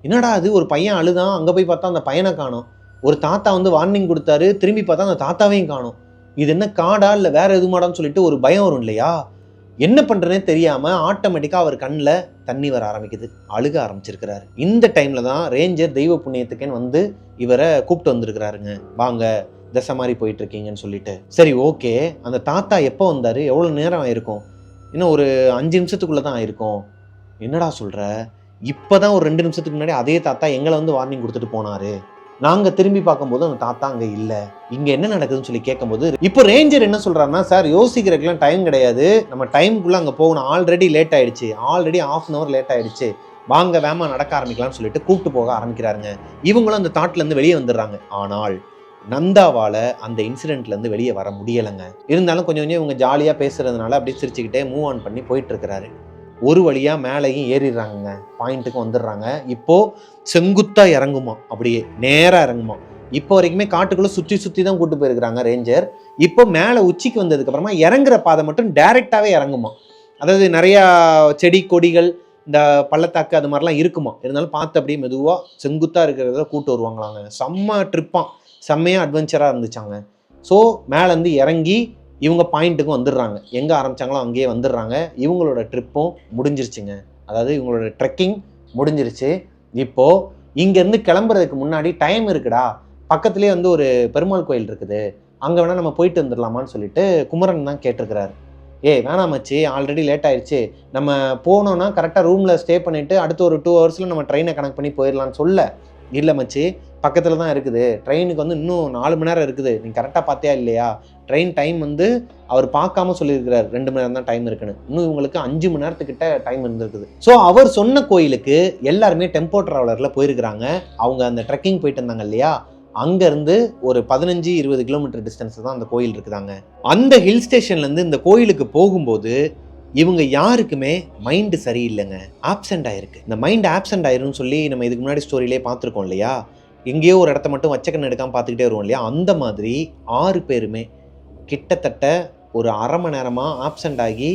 என்னடா அது, ஒரு பையன் அழுதான், அங்கே போய் பார்த்தா அந்த பையனை காணும். ஒரு தாத்தா வந்து வார்னிங் கொடுத்தாரு, திரும்பி பார்த்தா அந்த தாத்தாவையும் காணும். இது என்ன காடா இல்லை வேற எதுமாடான்னு சொல்லிட்டு ஒரு பயம் வரும் இல்லையா? என்ன பண்ணுறதுனே தெரியாமல் ஆட்டோமேட்டிக்காக அவர் கண்ணில் தண்ணி வர ஆரம்பிக்குது. அழுக ஆரம்பிச்சிருக்கிறாரு. இந்த டைமில் தான் ரேஞ்சர் தெய்வ புண்ணியத்துக்குன்னு வந்து இவரை கூப்பிட்டு வந்திருக்கிறாருங்க. வாங்க தசை மாதிரி போயிட்டு இருக்கீங்கன்னு சொல்லிட்டு. சரி ஓகே, அந்த தாத்தா எப்போ வந்தார், எவ்வளோ நேரம் ஆயிருக்கும்? இன்னும் ஒரு 5 நிமிஷத்துக்குள்ளே தான் ஆயிருக்கும். என்னடா சொல்கிற? இப்போ தான் ஒரு 2 நிமிஷத்துக்கு முன்னாடி அதே தாத்தா எங்களை வந்து வார்னிங் கொடுத்துட்டு போனார். நாங்கள் திரும்பி பார்க்கும்போது அந்த தாத்தா அங்கே இல்லை. இங்கே என்ன நடக்குதுன்னு சொல்லி கேட்கும்போது இப்போ ரேஞ்சர் என்ன சொல்கிறாருன்னா, சார் யோசிக்கிறதுக்குலாம் டைம் கிடையாது, நம்ம டைமுக்குள்ளே அங்கே போகணும், ஆல்ரெடி லேட் ஆகிடுச்சு, ஆல்ரெடி 1/2 hour லேட் ஆகிடுச்சு, வாங்க வேமா நடக்க ஆரம்பிக்கலாம்னு சொல்லிட்டு கூப்பிட்டு போக ஆரம்பிக்கிறாருங்க. இவங்களும் அந்த தாட்லேருந்து வெளியே வந்துடுறாங்க. ஆனால் நந்தாவால் அந்த இன்சிடென்ட்லேருந்து வெளியே வர முடியலைங்க. இருந்தாலும் கொஞ்சம் கொஞ்சம் இவங்க ஜாலியாக பேசுகிறதுனால அப்படியே சிரிச்சுக்கிட்டே மூவ் ஆன் பண்ணி போயிட்டுருக்கிறாரு. ஒரு வழியாக மேலேயும் ஏறிடுறாங்க, பாயிண்ட்டுக்கும் வந்துடுறாங்க. இப்போது செங்குத்தாக இறங்குமா, அப்படியே நேராக இறங்குமா. இப்போ வரைக்குமே காட்டுக்குள்ளே சுற்றி சுற்றி தான் கூட்டு போயிருக்கிறாங்க ரேஞ்சர். இப்போ மேலே உச்சிக்கு வந்ததுக்கப்புறமா இறங்குற பாதை மட்டும் டைரெக்டாகவே இறங்குமா. அதாவது நிறையா செடி கொடிகள் இந்த பள்ளத்தாக்கு அது மாதிரிலாம் இருக்குமா. இருந்தாலும் பார்த்து அப்படியே மெதுவாக செங்குத்தாக இருக்கிறத கூட்டு வருவாங்களாங்க. செம்ம ட்ரிப்பாக செம்மையாக அட்வென்ச்சராக இருந்துச்சாங்க. ஸோ மேலேருந்து இறங்கி இவங்க பாயிண்ட்டுக்கும் வந்துடுறாங்க. எங்கே ஆரம்பித்தாங்களோ அங்கேயே வந்துடுறாங்க. இவங்களோட ட்ரிப்பும் முடிஞ்சிருச்சுங்க. அதாவது இவங்களோட ட்ரெக்கிங் முடிஞ்சிருச்சு. இப்போது இங்கேருந்து கிளம்புறதுக்கு முன்னாடி டைம் இருக்குடா, பக்கத்துலேயே வந்து ஒரு பெருமாள் கோயில் இருக்குது, அங்கே வேணால் நம்ம போயிட்டு வந்துடலாமான்னு சொல்லிட்டு குமரன் தான் கேட்டிருக்கிறாரு. வேணாம் மச்சி, ஆல்ரெடி லேட் ஆயிடுச்சு, நம்ம போனோன்னா கரெக்டாக ரூமில் ஸ்டே பண்ணிவிட்டு அடுத்த ஒரு 2 hours நம்ம ட்ரெயினை கனெக்ட் பண்ணி போயிடலான்னு சொல்ல, இல்லை மச்சி பக்கத்தில் தான் இருக்குது, ட்ரெயினுக்கு வந்து இன்னும் 4 மணி நேரம் இருக்குது, நீ கரெக்டாக பார்த்தியா இல்லையா, ட்ரெயின் டைம் வந்து அவர் பார்க்காம சொல்லியிருக்கிறார் 2 மணி நேரம் தான் டைம் இருக்குன்னு, இன்னும் இவங்களுக்கு 5 மணி நேரத்துக்கிட்ட டைம் இருந்திருக்குது. ஸோ அவர் சொன்ன கோயிலுக்கு எல்லாருமே டெம்போ ட்ராவலரில் போயிருக்கிறாங்க. அவங்க அந்த ட்ரெக்கிங் போயிட்டு இருந்தாங்க இல்லையா, அங்கேருந்து ஒரு 15-20 கிலோமீட்டர் டிஸ்டன்ஸ் தான் அந்த கோயில் இருக்குதாங்க. அந்த ஹில் ஸ்டேஷன்லேருந்து இந்த கோயிலுக்கு போகும்போது இவங்க யாருக்குமே மைண்டு சரியில்லைங்க, ஆப்சண்ட் ஆயிருக்கு. இந்த மைண்ட் ஆப்சண்ட் ஆயிரும்னு சொல்லி நம்ம இதுக்கு முன்னாடி ஸ்டோரியிலே பார்த்துருக்கோம் இல்லையா, எங்கேயோ ஒரு இடத்த மட்டும் வச்சக்கண்ணு எடுக்காமல் பார்த்துக்கிட்டே வருவோம் இல்லையா, அந்த மாதிரி 6 பேருமே கிட்டத்தட்ட ஒரு அரை மணி நேரமாக ஆப்சண்ட் ஆகி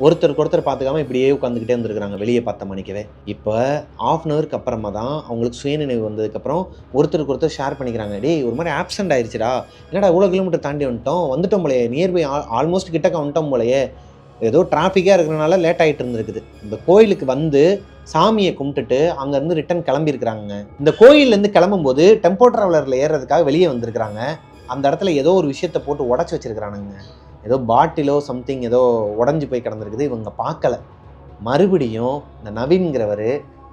ஒருத்தருக்கு ஒருத்தர் பார்த்துக்காம இப்படியே உட்காந்துக்கிட்டே இருந்திருக்கிறாங்க வெளியே பார்த்த மணிக்கவே. இப்போ 1/2 hour அப்புறமா தான் அவங்களுக்கு சுயநினைவு வந்ததுக்கப்புறம் ஒருத்தருக்கு ஒருத்தர் ஷேர் பண்ணிக்கிறாங்க. டேய் ஒரு மாதிரி ஆப்சண்ட் ஆயிடுச்சுடா, என்னடா இவ்வளோ கிலோமீட்டர் தாண்டி வந்துட்டோம் போலையே, நியர்பை ஆல்மோஸ்ட் கிட்டக்க வந்துட்டோம் போலையே, ஏதோ டிராஃபிக்காக இருக்கிறனால லேட் ஆகிட்டு இருந்திருக்குது. இந்த கோயிலுக்கு வந்து சாமியை கும்பிட்டுட்டு அங்கேருந்து ரிட்டன் கிளம்பியிருக்கிறாங்க. இந்த கோயிலேருந்து கிளம்பும்போது டெம்போ ட்ராவலரில் ஏறுறதுக்காக வெளியே வந்திருக்கிறாங்க. அந்த இடத்துல ஏதோ ஒரு விஷயத்தை போட்டு உடச்சி வச்சிருக்கிறானுங்க. ஏதோ பாட்டிலோ சம்திங் ஏதோ உடஞ்சி போய் கிடந்திருக்குது. இவங்க பார்க்கல. மறுபடியும் இந்த நவீன்கிறவர்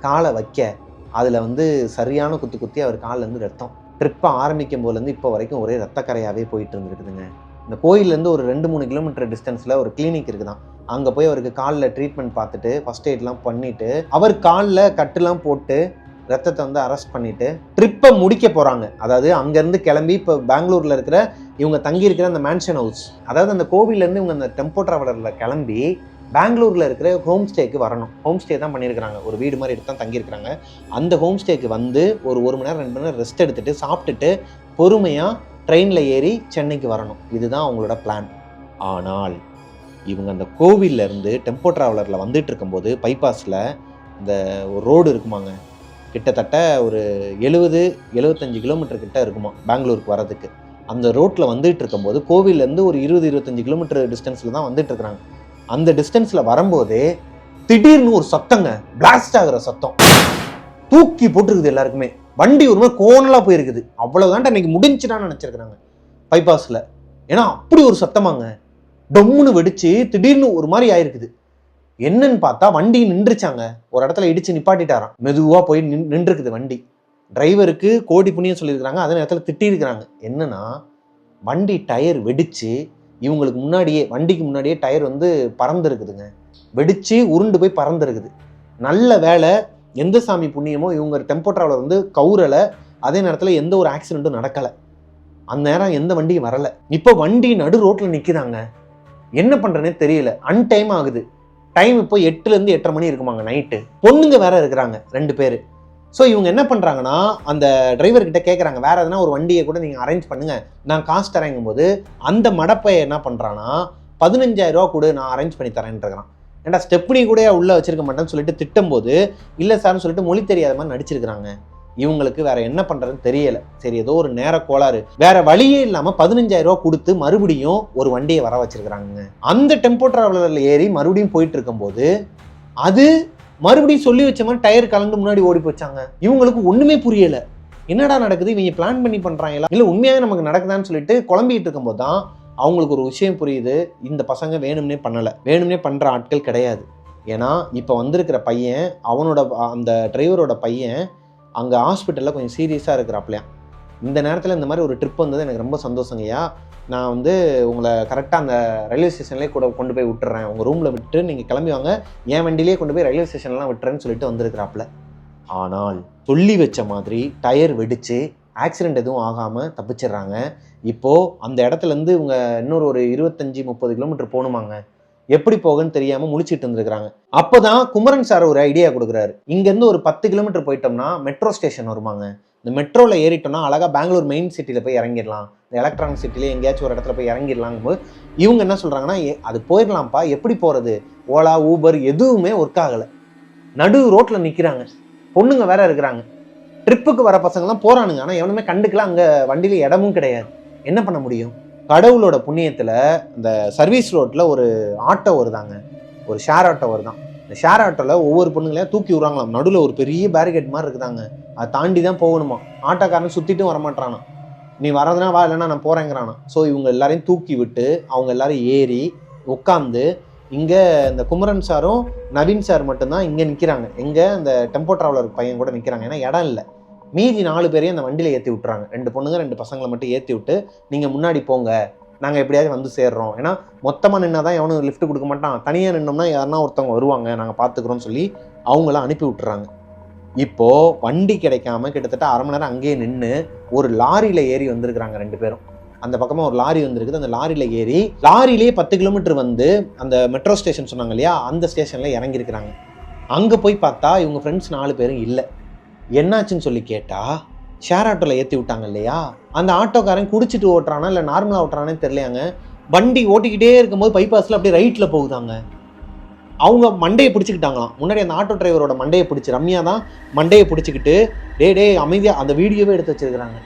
காலை வைக்க அதில் வந்து சரியான குத்தி அவர் காலிலேருந்து ரத்தம். ட்ரிப்பை ஆரம்பிக்கும் போதுலேருந்து இப்போ வரைக்கும் ஒரே ரத்தக்கரையாகவே போயிட்டு இருந்துருக்குதுங்க. இந்த கோயிலேருந்து ஒரு 2-3 கிலோமீட்டர் டிஸ்டன்ஸில் ஒரு கிளினிக் இருக்குதான். அங்கே போய் அவருக்கு காலில் ட்ரீட்மெண்ட் பார்த்துட்டு ஃபஸ்ட் எய்ட்லாம் பண்ணிவிட்டு அவர் காலில் கட்டுலாம் போட்டு ரத்தத்தை வந்து அரெஸ்ட் பண்ணிவிட்டு ட்ரிப்பை முடிக்க போகிறாங்க. அதாவது அங்கேருந்து கிளம்பி இப்போ பெங்களூரில் இருக்கிற இவங்க தங்கியிருக்கிற அந்த மேன்ஷன் ஹவுஸ், அதாவது அந்த கோவிலேருந்து இவங்க அந்த டெம்போ ட்ராவலரில் கிளம்பி பெங்களூரில் இருக்கிற ஹோம் ஸ்டேக்கு வரணும். ஹோம் ஸ்டே தான் பண்ணியிருக்கிறாங்க, ஒரு வீடு மாதிரி எடுத்து தான் தங்கியிருக்கிறாங்க. அந்த ஹோம் ஸ்டேக்கு வந்து ஒரு 1 மணி நேரம் 2 மணி நேரம் ரெஸ்ட் எடுத்துகிட்டு சாப்பிட்டுட்டு பொறுமையாக ட்ரெயினில் ஏறி சென்னைக்கு வரணும். இதுதான் அவங்களோட பிளான். ஆனால் இவங்க அந்த கோவிலேருந்து டெம்போ ட்ராவலரில் வந்துட்டு இருக்கும்போது பைபாஸில் இந்த ஒரு ரோடு இருக்குமாங்க, கிட்டத்தட்ட ஒரு 70-75 கிலோமீட்டர் கிட்ட இருக்குமா பெங்களூருக்கு வரதுக்கு. அந்த ரோட்டில் வந்துட்டு இருக்கும்போது கோவிலேருந்து ஒரு 20-25 கிலோமீட்டர் டிஸ்டன்ஸில் தான் வந்துட்டு இருக்கிறாங்க. அந்த டிஸ்டன்ஸில் வரும்போதே திடீர்னு ஒரு சத்தங்க, பிளாஸ்ட் ஆகிற சத்தம் தூக்கி போட்டுருக்குது எல்லாருக்குமே. வண்டி ஒரு மாதிரி கோணலாக போயிருக்குது. அவ்வளோதான்ட்டு அன்னைக்கு முடிஞ்சுட்டான்னு நினச்சிருக்கிறாங்க பைபாஸில். ஏன்னா அப்படி ஒரு சத்தமாங்க, டொம்முன்னு வெடிச்சு திடீர்னு ஒரு மாதிரி ஆயிருக்குது. என்னன்னு பார்த்தா வண்டி நின்றுச்சாங்க. ஒரு இடத்துல இடிச்சு நிப்பாட்டிட்டாராம். மெதுவாக போய் நின்றுருக்குது வண்டி. டிரைவருக்கு கோடி புண்ணியம் சொல்லியிருக்கிறாங்க. அதே நேரத்தில் திட்டிருக்கிறாங்க. என்னன்னா வண்டி டயர் வெடிச்சு இவங்களுக்கு முன்னாடியே, வண்டிக்கு முன்னாடியே டயர் வந்து பறந்துருக்குதுங்க. வெடிச்சு உருண்டு போய் பறந்துருக்குது. நல்ல வேலை, எந்த சாமி புண்ணியமோ இவங்க டெம்போ டிராவலர் வந்து கவுரலை. அதே நேரத்தில் எந்த ஒரு ஆக்சிடென்ட்டும் நடக்கலை. அந்த நேரம் எந்த வண்டியும் வரலை. இப்போ வண்டி நடு ரோட்டில் நிற்கிறாங்க. என்ன பண்ணுறேன்னே தெரியல. அன்டைம் ஆகுது. டைம் இப்போ 8லேருந்து 8:30 மணி இருக்குமாங்க நைட்டு. பொண்ணுங்க வேற இருக்கிறாங்க 2 பேர். ஸோ இவங்க என்ன பண்ணுறாங்கன்னா அந்த டிரைவர்கிட்ட கேட்குறாங்க, வேறு எதனா ஒரு வண்டியை கூட நீங்கள் அரேஞ்ச் பண்ணுங்கள், நான் காசு தரேங்கும் போது அந்த மடப்பையை என்ன பண்ணுறான்னா 15,000 ரூபா கூட நான் அரேஞ்ச் பண்ணி தரேன்றான். ஏன்டா ஸ்டெப்னி கூட உள்ளே வச்சிருக்க மாட்டேன்னு சொல்லிட்டு திட்டும்போது இல்லை சார்னு சொல்லிட்டு மொழி தெரியாத மாதிரி நடிச்சிருக்கிறாங்க. இவங்களுக்கு வேற என்ன பண்றதுன்னு தெரியல. சரி, ஏதோ ஒரு நேர கோளாறு, வேற வழியே இல்லாம 15,000 ரூபா கொடுத்து மறுபடியும் ஒரு வண்டியை வர வச்சிருக்காங்க. அந்த டெம்போ டிராவலர்ல ஏறி மறுபடியும் போயிட்டு இருக்கும்போது அது மறுபடியும் சொல்லி வச்ச மாதிரி டயர் கலந்து முன்னாடி ஓடி போச்சாங்க. இவங்களுக்கு ஒண்ணுமே புரியல. என்னடா நடக்குது, இவங்க பிளான் பண்ணி பண்றாங்களா இல்ல உண்மையாவே நமக்கு நடக்குதான்னு சொல்லிட்டு குழம்பிட்டு இருக்கும்போது தான் அவங்களுக்கு ஒரு விஷயம் புரியுது. இந்த பசங்க வேணும்னே பண்ணல, வேணும்னே பண்ற ஆட்கள் கிடையாது. ஏன்னா இப்போ வந்திருக்கிற பையன், அவனோட அந்த டிரைவரோட பையன் அங்கே ஹாஸ்பிட்டலில் கொஞ்சம் சீரியஸாக இருக்கிறாப்லையா. இந்த நேரத்தில் இந்த மாதிரி ஒரு ட்ரிப் வந்தது எனக்கு ரொம்ப சந்தோஷங்கய்யா. நான் வந்து உங்களை கரெக்டாக அந்த ரயில்வே ஸ்டேஷன்லேயே கூட கொண்டு போய் விட்டுறேன், உங்கள் ரூமில் விட்டு நீங்கள் கிளம்பி வாங்க, என் வண்டியிலே கொண்டு போய் ரயில்வே ஸ்டேஷன்லாம் விட்டுறேன்னு சொல்லிட்டு வந்திருக்கிறாப்புல. ஆனால் சொல்லி வச்ச மாதிரி டயர் வெடிச்சு ஆக்சிடென்ட் எதுவும் ஆகாமல் தப்பிச்சிடுறாங்க. இப்போது அந்த இடத்துலேருந்து இவங்க இன்னொரு ஒரு 25-30 கிலோமீட்டர் போகணுமாங்க. எப்படி போகுன்னு தெரியாமல் முழிச்சிட்டு இருந்திருக்கிறாங்க. அப்போதான் குமரன் சார் ஒரு ஐடியா கொடுக்குறாரு. இங்கேருந்து ஒரு 10 கிலோமீட்டர் போயிட்டோம்னா மெட்ரோ ஸ்டேஷன் வருவாங்க. இந்த மெட்ரோவில் ஏறிட்டோம்னா அழகாக பெங்களூர் மெயின் சிட்டியில் போய் இறங்கிடலாம், இந்த எலக்ட்ரானிக் சிட்டிலே எங்கேயாச்சும் ஒரு இடத்துல போய் இறங்கிடலாங்கும்போது இவங்க என்ன சொல்கிறாங்கன்னா, அது போயிடலாம்ப்பா, எப்படி போகிறது, ஓலா ஊபர் எதுவுமே ஒர்க் ஆகலை. நடு ரோட்டில் நிற்கிறாங்க. பொண்ணுங்க வேற இருக்கிறாங்க. ட்ரிப்புக்கு வர பசங்கள்லாம் போகிறானுங்க. ஆனால் எவனுமே கண்டுக்கலாம். அங்கே வண்டியில் இடமும் கிடையாது. என்ன பண்ண முடியும்? கடவுளோட புண்ணியத்தில் இந்த சர்வீஸ் ரோட்டில் ஒரு ஆட்டோ வருதாங்க, ஒரு ஷேர் ஆட்டோ வருதான். இந்த ஷேர் ஆட்டோவில் ஒவ்வொரு பொண்ணுங்களையும் தூக்கி விட்றாங்களாம். நடுவில் ஒரு பெரிய பேரிகேட் மாதிரி இருக்குதாங்க. அதை தாண்டி தான் போகணுமா. ஆட்டோக்காரன் சுற்றிட்டும் வரமாட்டானா, நீ வரதுனா வா, இல்லைன்னா நான் போகிறேங்கிறானா. ஸோ இவங்க எல்லாரையும் தூக்கி விட்டு அவங்க எல்லாரும் ஏறி உட்காந்து இங்கே இந்த குமரன் சாரும் நவீன் சார் மட்டும்தான் இங்கே நிற்கிறாங்க. எங்கே அந்த டெம்போ டிராவலர் பையன் கூட நிற்கிறாங்க. ஏன்னா இடம் இல்லை. மீதி 4 பேரையும் அந்த வண்டியில் ஏற்றி விட்டுறாங்க. 2 பொண்ணுங்க 2 பசங்களை மட்டும் ஏற்றி விட்டு நீங்கள் முன்னாடி போங்க, நாங்கள் எப்படியாவது வந்து சேர்றோம். ஏன்னா மொத்தமாக நின்னா தான் எவனும் லிஃப்ட் கொடுக்க மாட்டான், தனியாக நின்னோம்னா யாருன்னா ஒருத்தவங்க வருவாங்க, நாங்கள் பார்த்துக்குறோன்னு சொல்லி அவங்களாம் அனுப்பி விட்டுறாங்க. இப்போது வண்டி கிடைக்காம கிட்டத்தட்ட அரை மணி நேரம் அங்கேயே நின்று ஒரு லாரியில் ஏறி வந்திருக்கிறாங்க 2 பேரும். அந்த பக்கமாக ஒரு லாரி வந்திருக்குது. அந்த லாரியில் ஏறி லாரியிலே 10 கிலோமீட்டர் வந்து அந்த மெட்ரோ ஸ்டேஷன் சொன்னாங்க இல்லையா, அந்த ஸ்டேஷனில் இறங்கியிருக்கிறாங்க. அங்கே போய் பார்த்தா இவங்க ஃப்ரெண்ட்ஸ் 4 பேரும் இல்லை. என்னாச்சுன்னு சொல்லி கேட்டால் ஷேர் ஆட்டோவில் ஏற்றி விட்டாங்க இல்லையா, அந்த ஆட்டோக்காரன் குடிச்சிட்டு ஓட்டுறானா இல்லை நார்மலாக ஓட்டுறானே தெரியலையாங்க. வண்டி ஓட்டிக்கிட்டே இருக்கும்போது பைபாஸில் அப்படியே ரைட்டில் போகுதாங்க. அவங்க மண்டையை பிடிச்சிக்கிட்டாங்களாம். முன்னாடி அந்த ஆட்டோ டிரைவரோட மண்டையை பிடிச்சி, ரம்யா தான் மண்டையை பிடிச்சிக்கிட்டு டே அமைதியாக அந்த வீடியோவே எடுத்து வச்சுருக்கிறாங்க.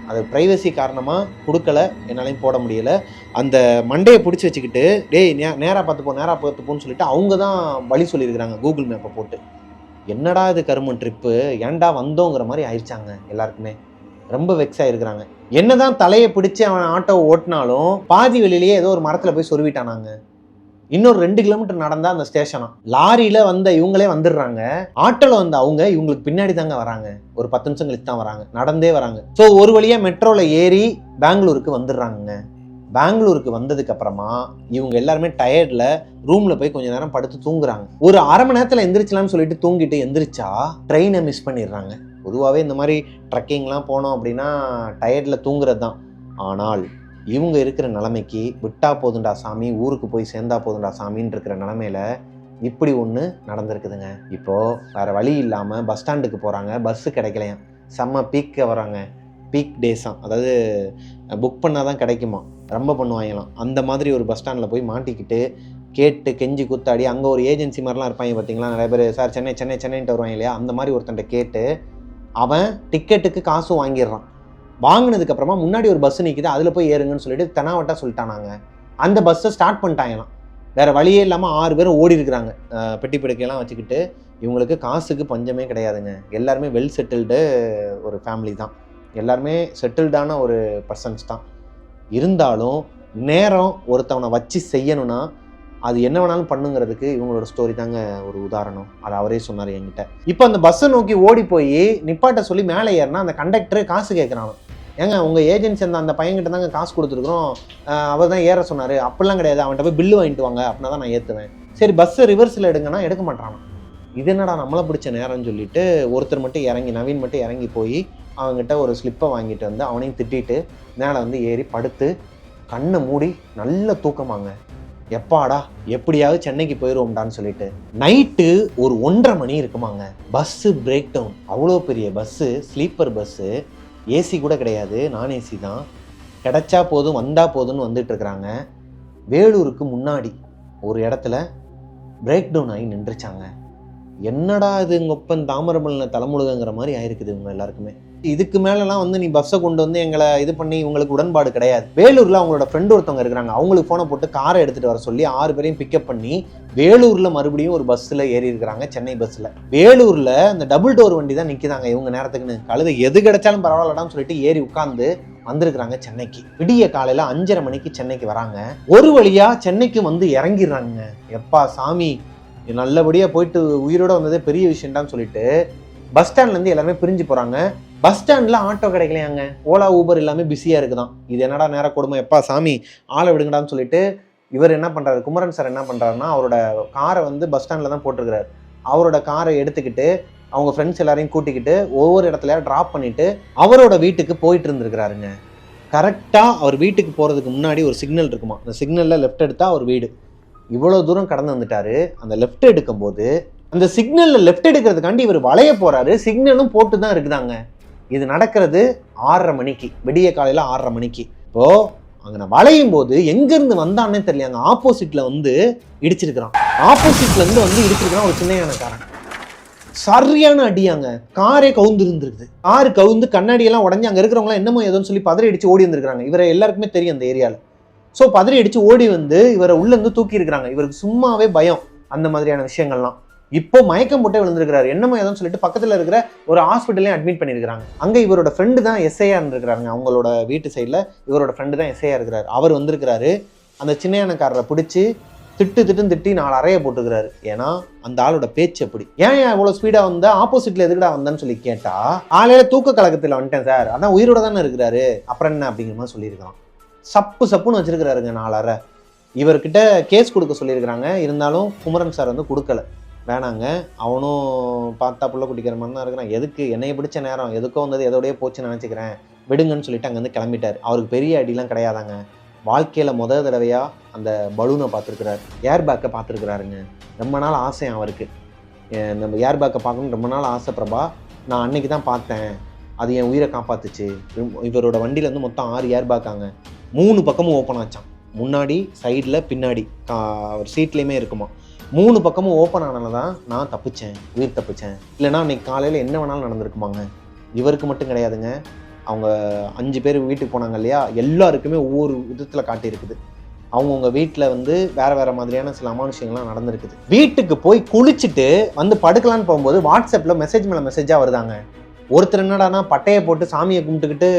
அது ப்ரைவசி காரணமாக கொடுக்கல, என்னாலையும் போட முடியலை. அந்த மண்டையை பிடிச்சி வச்சுக்கிட்டு நேராக பார்த்துப்போன்னு சொல்லிட்டு அவங்க தான் வழி சொல்லியிருக்கிறாங்க கூகுள் மேப்பை போட்டு. என்னடா இது கருமன் ட்ரிப்பு, ஏன்டா வந்தோங்கிற மாதிரி ஆயிடுச்சாங்க எல்லாருக்குமே. ரொம்ப வெக்ஸ் ஆகிருக்கிறாங்க. என்னதான் தலையை பிடிச்சி அவன் ஆட்டோவை ஓட்டினாலும் பாதி வெளியிலேயே ஏதோ ஒரு மரத்தில் போய் சொருவிட்டானாங்க. இன்னொரு 2 கிலோமீட்டர் நடந்தா அந்த ஸ்டேஷனா. லாரியில வந்த இவங்களே வந்துடுறாங்க, ஆட்டோல வந்த அவங்க இவங்களுக்கு பின்னாடி தாங்க வராங்க. ஒரு 10 நிமிஷம் கழிச்சு தான் வராங்க, நடந்தே வராங்க. ஸோ ஒரு வழியா மெட்ரோல ஏறி பெங்களூருக்கு வந்துடுறாங்க. பெங்களூருக்கு வந்ததுக்கு அப்புறமா இவங்க எல்லாருமே டயர்ட்ல ரூம்ல போய் கொஞ்ச நேரம் படுத்து தூங்குறாங்க. ஒரு அரை மணி நேரத்துல எந்திரிச்சலாம்னு சொல்லிட்டு தூங்கிட்டு எந்திரிச்சா ட்ரெயினை மிஸ் பண்ணிடுறாங்க. பொதுவாகவே இந்த மாதிரி ட்ரெக்கிங்லாம் போனோம் அப்படின்னா டயர்டில் தூங்குறது தான். ஆனால் இவங்க இருக்கிற நிலைமைக்கு விட்டா போதுண்டா சாமி, ஊருக்கு போய் சேர்ந்தா போதுண்டா சாமின்னு இருக்கிற நிலைமையில இப்படி ஒன்று நடந்திருக்குதுங்க. இப்போது வேறு வழி இல்லாமல் பஸ் ஸ்டாண்டுக்கு போகிறாங்க, பஸ்ஸு கிடைக்கலையாம். செம்ம பீக்க வராங்க, பீக் டேஸாம், அதாவது புக் பண்ணால் தான் கிடைக்குமா, ரொம்ப பண்ணுவாங்களாம். அந்த மாதிரி ஒரு பஸ் ஸ்டாண்டில் போய் மாட்டிக்கிட்டு கேட்டு கெஞ்சி குத்தாடி, அங்கே ஒரு ஏஜென்சி மாதிரிலாம் இருப்பாங்க பார்த்தீங்களா, நிறைய பேர் சார் சென்னைன்ட்டு வருவாங்க இல்லையா, அந்த மாதிரி ஒருத்தன்ட்ட கேட்டு அவன் டிக்கெட்டுக்கு காசும் வாங்கிடுறான். வாங்கினதுக்கப்புறமா முன்னாடி ஒரு பஸ் நிற்கிது, அதில் போய் ஏறுங்கன்னு சொல்லிட்டு தெனாவட்டா சொல்லிட்டானாங்க. அந்த பஸ்ஸை ஸ்டார்ட் பண்ணிட்டாங்களாம். வேறு வழியே இல்லாமல் 6 பேரும் ஓடி இருக்கிறாங்க பெட்டி படுக்கையெல்லாம் வச்சுக்கிட்டு. இவங்களுக்கு காசுக்கு பஞ்சமே கிடையாதுங்க. எல்லாருமே வெல் செட்டில்டு ஒரு ஃபேமிலி தான், எல்லாருமே செட்டில்டான ஒரு பர்சன்ஸ் தான். இருந்தாலும் நேரம் ஒருத்தவனை வச்சு செய்யணும்னா அது என்ன வேணாலும் பண்ணுங்கிறதுக்கு இவங்களோட ஸ்டோரி தாங்க ஒரு உதாரணம். அது அவரே சொன்னார் என்கிட்ட. இப்போ அந்த பஸ்ஸை நோக்கி ஓடி போய் நிப்பாட்ட சொல்லி மேலே ஏறினா அந்த கண்டக்டரு காசு கேட்குறாங்க. ஏங்க உங்கள் ஏஜென்சி அந்த பையன்கிட்ட தாங்க காசு கொடுத்துருக்குறோம், அவர் தான் ஏற சொன்னார். அப்படிலாம் கிடையாது, அவன்கிட்ட போய் பில்லு வாங்கிட்டு வாங்க, அப்படின்னா தான் நான் ஏற்றுவேன். சரி பஸ்ஸை ரிவர்ஸில் எடுங்கன்னா எடுக்க மாட்டானா. இது என்னடா நம்மளை பிடிச்ச நேரம்னு சொல்லிட்டு ஒருத்தர் மட்டும் இறங்கி, நவீன் மட்டும் இறங்கி போய் அவங்ககிட்ட ஒரு ஸ்லிப்பை வாங்கிட்டு வந்து அவனையும் திட்டிட்டு மேலே வந்து ஏறி படுத்து கண்ணை மூடி நல்ல தூக்கமாங்க. எப்பாடா எப்படியாவது சென்னைக்கு போயிடுவோம்டான்னு சொல்லிட்டு நைட்டு ஒரு 1:30 மணி இருக்குமாங்க. Bus break down. அவ்வளோ பெரிய பஸ்ஸு, ஸ்லீப்பர் பஸ்ஸு, ஏசி கூட கிடையாது, நான் ஏசி தான். கிடைச்சா போதும் வந்தா போதும்னு வந்துட்டு இருக்கிறாங்க. வேலூருக்கு முன்னாடி ஒரு இடத்துல பிரேக் டவுன் ஆகி நின்றுச்சாங்க. என்னடா இது ஒப்பன் தாமிரபரணி தலைமுழுகிற மாதிரி ஆயிருக்குது இவங்க எல்லாருக்குமே. இதுக்கு மேலலாம் வந்து நீ பஸ்ஸை கொண்டு வந்து எங்களை இது பண்ணி இவங்களுக்கு உடன்பாடு கிடையாது. வேலூரில் அவங்களோட ஃப்ரெண்டு ஒருத்தவங்க இருக்கிறாங்க, அவங்களுக்கு ஃபோனை போட்டு காரை எடுத்துகிட்டு வர சொல்லி 6 பேரையும் பிக்கப் பண்ணி வேலூரில் மறுபடியும் ஒரு பஸ்ஸில் ஏறி இருக்கிறாங்க, சென்னை பஸ்ஸில். வேலூரில் இந்த டபுள் டோர் வண்டி தான் நிற்கிதாங்க இவங்க நேரத்துக்குன்னு. கழுதை எது கிடைச்சாலும் பரவாயில்லடான்னு சொல்லிட்டு ஏறி உட்காந்து வந்திருக்கிறாங்க சென்னைக்கு. விடிய காலையில் 5:30 மணிக்கு சென்னைக்கு வராங்க. ஒரு வழியாக சென்னைக்கு வந்து இறங்கிடுறாங்க. எப்பா சாமி நல்லபடியாக போயிட்டு உயிரோட வந்ததே பெரிய விஷயம்டான்னு சொல்லிட்டு பஸ் ஸ்டாண்ட்லேருந்து எல்லாருமே பிரிஞ்சு போகிறாங்க. பஸ் ஸ்டாண்டில் ஆட்டோ கிடைக்கலையாங்க, ஓலா ஊபர் எல்லாமே பிஸியாக இருக்குதான். இது என்னடா நேர கொடுமை, எப்பா சாமி ஆளை விடுங்கடான்னு சொல்லிட்டு இவர் என்ன பண்ணுறாரு, குமரன் சார் என்ன பண்ணுறாருன்னா அவரோட காரை வந்து பஸ் ஸ்டாண்டில் தான் போட்டிருக்கிறார். அவரோட காரை எடுத்துக்கிட்டு அவங்க ஃப்ரெண்ட்ஸ் எல்லாரையும் கூட்டிக்கிட்டு ஒவ்வொரு இடத்துல ட்ராப் பண்ணிவிட்டு அவரோட வீட்டுக்கு போயிட்டு இருந்துருக்கிறாருங்க. கரெக்டாக அவர் வீட்டுக்கு போகிறதுக்கு முன்னாடி ஒரு சிக்னல் இருக்குமா, அந்த சிக்னலில் லெஃப்ட் எடுத்தால் அவர் வீடு. இவ்வளோ தூரம் கடந்து வந்துட்டாரு. அந்த லெஃப்ட் எடுக்கும்போது அந்த சிக்னலில் லெஃப்ட் எடுக்கிறதுக்காண்டி இவர் வளைய போகிறாரு. சிக்னலும் போட்டு தான் இருக்குதாங்க. இது நடக்கிறது 6:30 மணிக்கு, விடிய காலையில் 6:30 மணிக்கு. இப்போது அங்கே வளையும் போது எங்கேருந்து வந்தான்னே தெரியலையாங்க. ஆப்போசிட்டில் வந்து இடிச்சிருக்கிறான். ஆப்போசிட்லேருந்து வந்து இடிச்சிருக்கிறான் ஒரு சின்னையானக்காரன். சரியான அடியாங்க. காரே கவுந்து இருந்துருக்குது. காரு கவுந்து கண்ணாடியெல்லாம் உடஞ்சி அங்கே இருக்கிறவங்களாம் என்னமோ ஏதோன்னு சொல்லி பதறி அடித்து ஓடி வந்துருக்காங்க. இவரை எல்லாருக்குமே தெரியும் அந்த ஏரியாவில். ஸோ பதறி அடித்து ஓடி வந்து இவரை உள்ளேருந்து தூக்கி இருக்கிறாங்க. இவருக்கு சும்மாவே பயம் அந்த மாதிரியான விஷயங்கள்லாம். இப்போ மயக்கம் போட்டே விழுந்திருக்கிறாரு. என்னமோ ஏதோன்னு சொல்லிட்டு பக்கத்தில் இருக்கிற ஒரு ஹாஸ்பிட்டலையும் அட்மிட் பண்ணியிருக்கிறாங்க. அங்கே இவரோட ஃப்ரெண்டு தான் எஸ்ஐஆர் இருக்கிறாங்க. அவங்களோட வீட்டு சைடில் இவரோட ஃப்ரெண்டு தான் எஸ்ஐஆர் இருக்கிறார். அவர் வந்திருக்கிறாரு. அந்த சின்னையானக்காரரை பிடிச்சி திட்டி 4 அறையை போட்டுக்கிறாரு. ஏன்னா அந்த ஆளோட பேச்சு அப்படி. ஏன் இவ்வளோ ஸ்பீடாக வந்தா, ஆப்போசிட்டில் எதுக்கடா வந்தான்னு சொல்லி கேட்டால், ஆளையில தூக்க கலக்கத்தில் வந்துட்டேன் சார், அதான் உயிரோட தானே இருக்கிறாரு, அப்புறம் என்ன அப்படிங்கிற மாதிரி சொல்லியிருக்கலாம். சப்புன்னு வச்சிருக்கிறாருங்க 4 அறை. இவர்கிட்ட கேஸ் கொடுக்க சொல்லியிருக்கிறாங்க. இருந்தாலும் குமரன் சார் வந்து கொடுக்கல. வேணாங்க, அவனும் பார்த்தா புள்ள குட்டிக்கிற மாதிரி தான் இருக்கிறான், எதுக்கு என்னைய பிடிச்ச நேரம் எதுக்கோ வந்தது எதோடய போச்சுன்னு நினச்சிக்கிறேன், விடுங்கன்னு சொல்லிட்டு அங்கேருந்து கிளம்பிட்டார். அவருக்கு பெரிய அடிலாம் கிடையாதாங்க. வாழ்க்கையில் முதல் தடவையாக அந்த பலூனை பார்த்துருக்குறாரு, ஏர் பேக்கை பார்த்துருக்குறாருங்க. ரொம்ப நாள் ஆசை அவருக்கு, நம்ம ஏர் பேக்கை பார்க்கணுன்னு ரொம்ப நாள் ஆசை பிரபா. நான் அன்னைக்கு தான் பார்த்தேன், அது என் உயிரை காப்பாற்றுச்சு. இவரோட வண்டியில் வந்து மொத்தம் 6 ஏர் பேக்காங்க. 3 பக்கமும் ஓப்பன் ஆச்சான். முன்னாடி, சைடில், பின்னாடி ஒரு சீட்லேயுமே இருக்குமா. 3 பக்கமும் ஓப்பன் ஆனால தான் நான் தப்பிச்சேன், உயிர் தப்பிச்சேன். இல்லைனா அன்றைக்கி காலையில் என்ன வேணாலும் நடந்திருக்குமாங்க. இவருக்கு மட்டும் கிடையாதுங்க, அவங்க 5 பேர் வீட்டுக்கு போனாங்க இல்லையா, எல்லாருக்குமே ஒவ்வொரு விதத்தில் காட்டியிருக்குது. அவங்கவுங்க வீட்டில் வந்து வேறு மாதிரியான சில அமானுஷங்கள்லாம் நடந்திருக்குது. வீட்டுக்கு போய் குளிச்சுட்டு வந்து படுக்கலான்னு போகும்போது வாட்ஸ்அப்பில் மெசேஜ் மேலே மெசேஜாக வருதாங்க. ஒருத்தர் என்னடானா பட்டையை போட்டு சாமியை கும்பிட்டுக்கிட்டு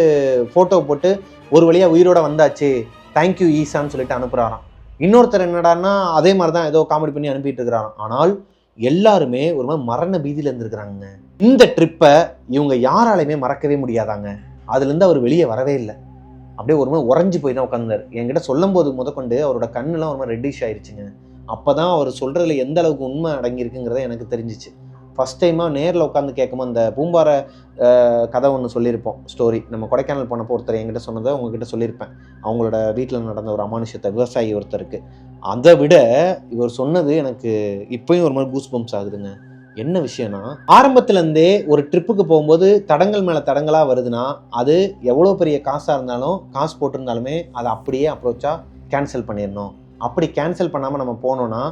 ஃபோட்டோ போட்டு ஒரு வழியாக உயிரோட வந்தாச்சு, தேங்க்யூ ஈசான்னு சொல்லிட்டு அனுப்புகிறாராம். இன்னொருத்தர் என்னடானா அதே மாதிரி தான் ஏதோ காமெடி பண்ணி அனுப்பிட்டு இருக்கிறாராம். ஆனால் எல்லாருமே ஒரு மாதிரி மரண பீதியில் இருந்திருக்கிறாங்க. இந்த ட்ரிப்பை இவங்க யாராலையுமே மறக்கவே முடியாதாங்க. அதுலேருந்து அவர் வெளியே வரவே இல்லை. அப்படியே ஒரு மாதிரி உறைஞ்சி போய் தான் உட்காந்தார். என்கிட்ட சொல்லும் போது முதற்கொண்டு அவரோட கண்ணெலாம் ஒரு மாதிரி ரெட்டிஷ் ஆயிடுச்சுங்க. அப்போ தான் அவர் சொல்கிறதுல எந்த அளவுக்கு உண்மை அடங்கியிருக்குங்கிறத எனக்கு தெரிஞ்சிச்சு. ஃபஸ்ட் டைமாக நேரில் உட்காந்து கேட்கும்போது அந்த பூம்பார கதை ஒன்று சொல்லியிருப்போம், ஸ்டோரி. நம்ம கொடைக்கானல் போனப்போ ஒருத்தர் என்கிட்ட சொன்னதை உங்ககிட்ட சொல்லியிருப்பேன். அவங்களோட வீட்டில் நடந்த ஒரு அமானுஷத்தை, விவசாயி ஒருத்தருக்கு. அதை விட இவர் சொன்னது எனக்கு இப்போயும் ஒரு மாதிரி கூஸ் பம்ப்ஸ் ஆகுதுங்க. என்ன விஷயம்னா, ஆரம்பத்துலேருந்தே ஒரு ட்ரிப்புக்கு போகும்போது தடங்கள் மேலே தடங்களாக வருதுன்னா, அது எவ்வளோ பெரிய காசாக இருந்தாலும், காசு போட்டிருந்தாலுமே அதை அப்படியே அப்ரோச்சாக கேன்சல் பண்ணிடணும். அப்படி கேன்சல் பண்ணாமல் நம்ம போனோன்னா,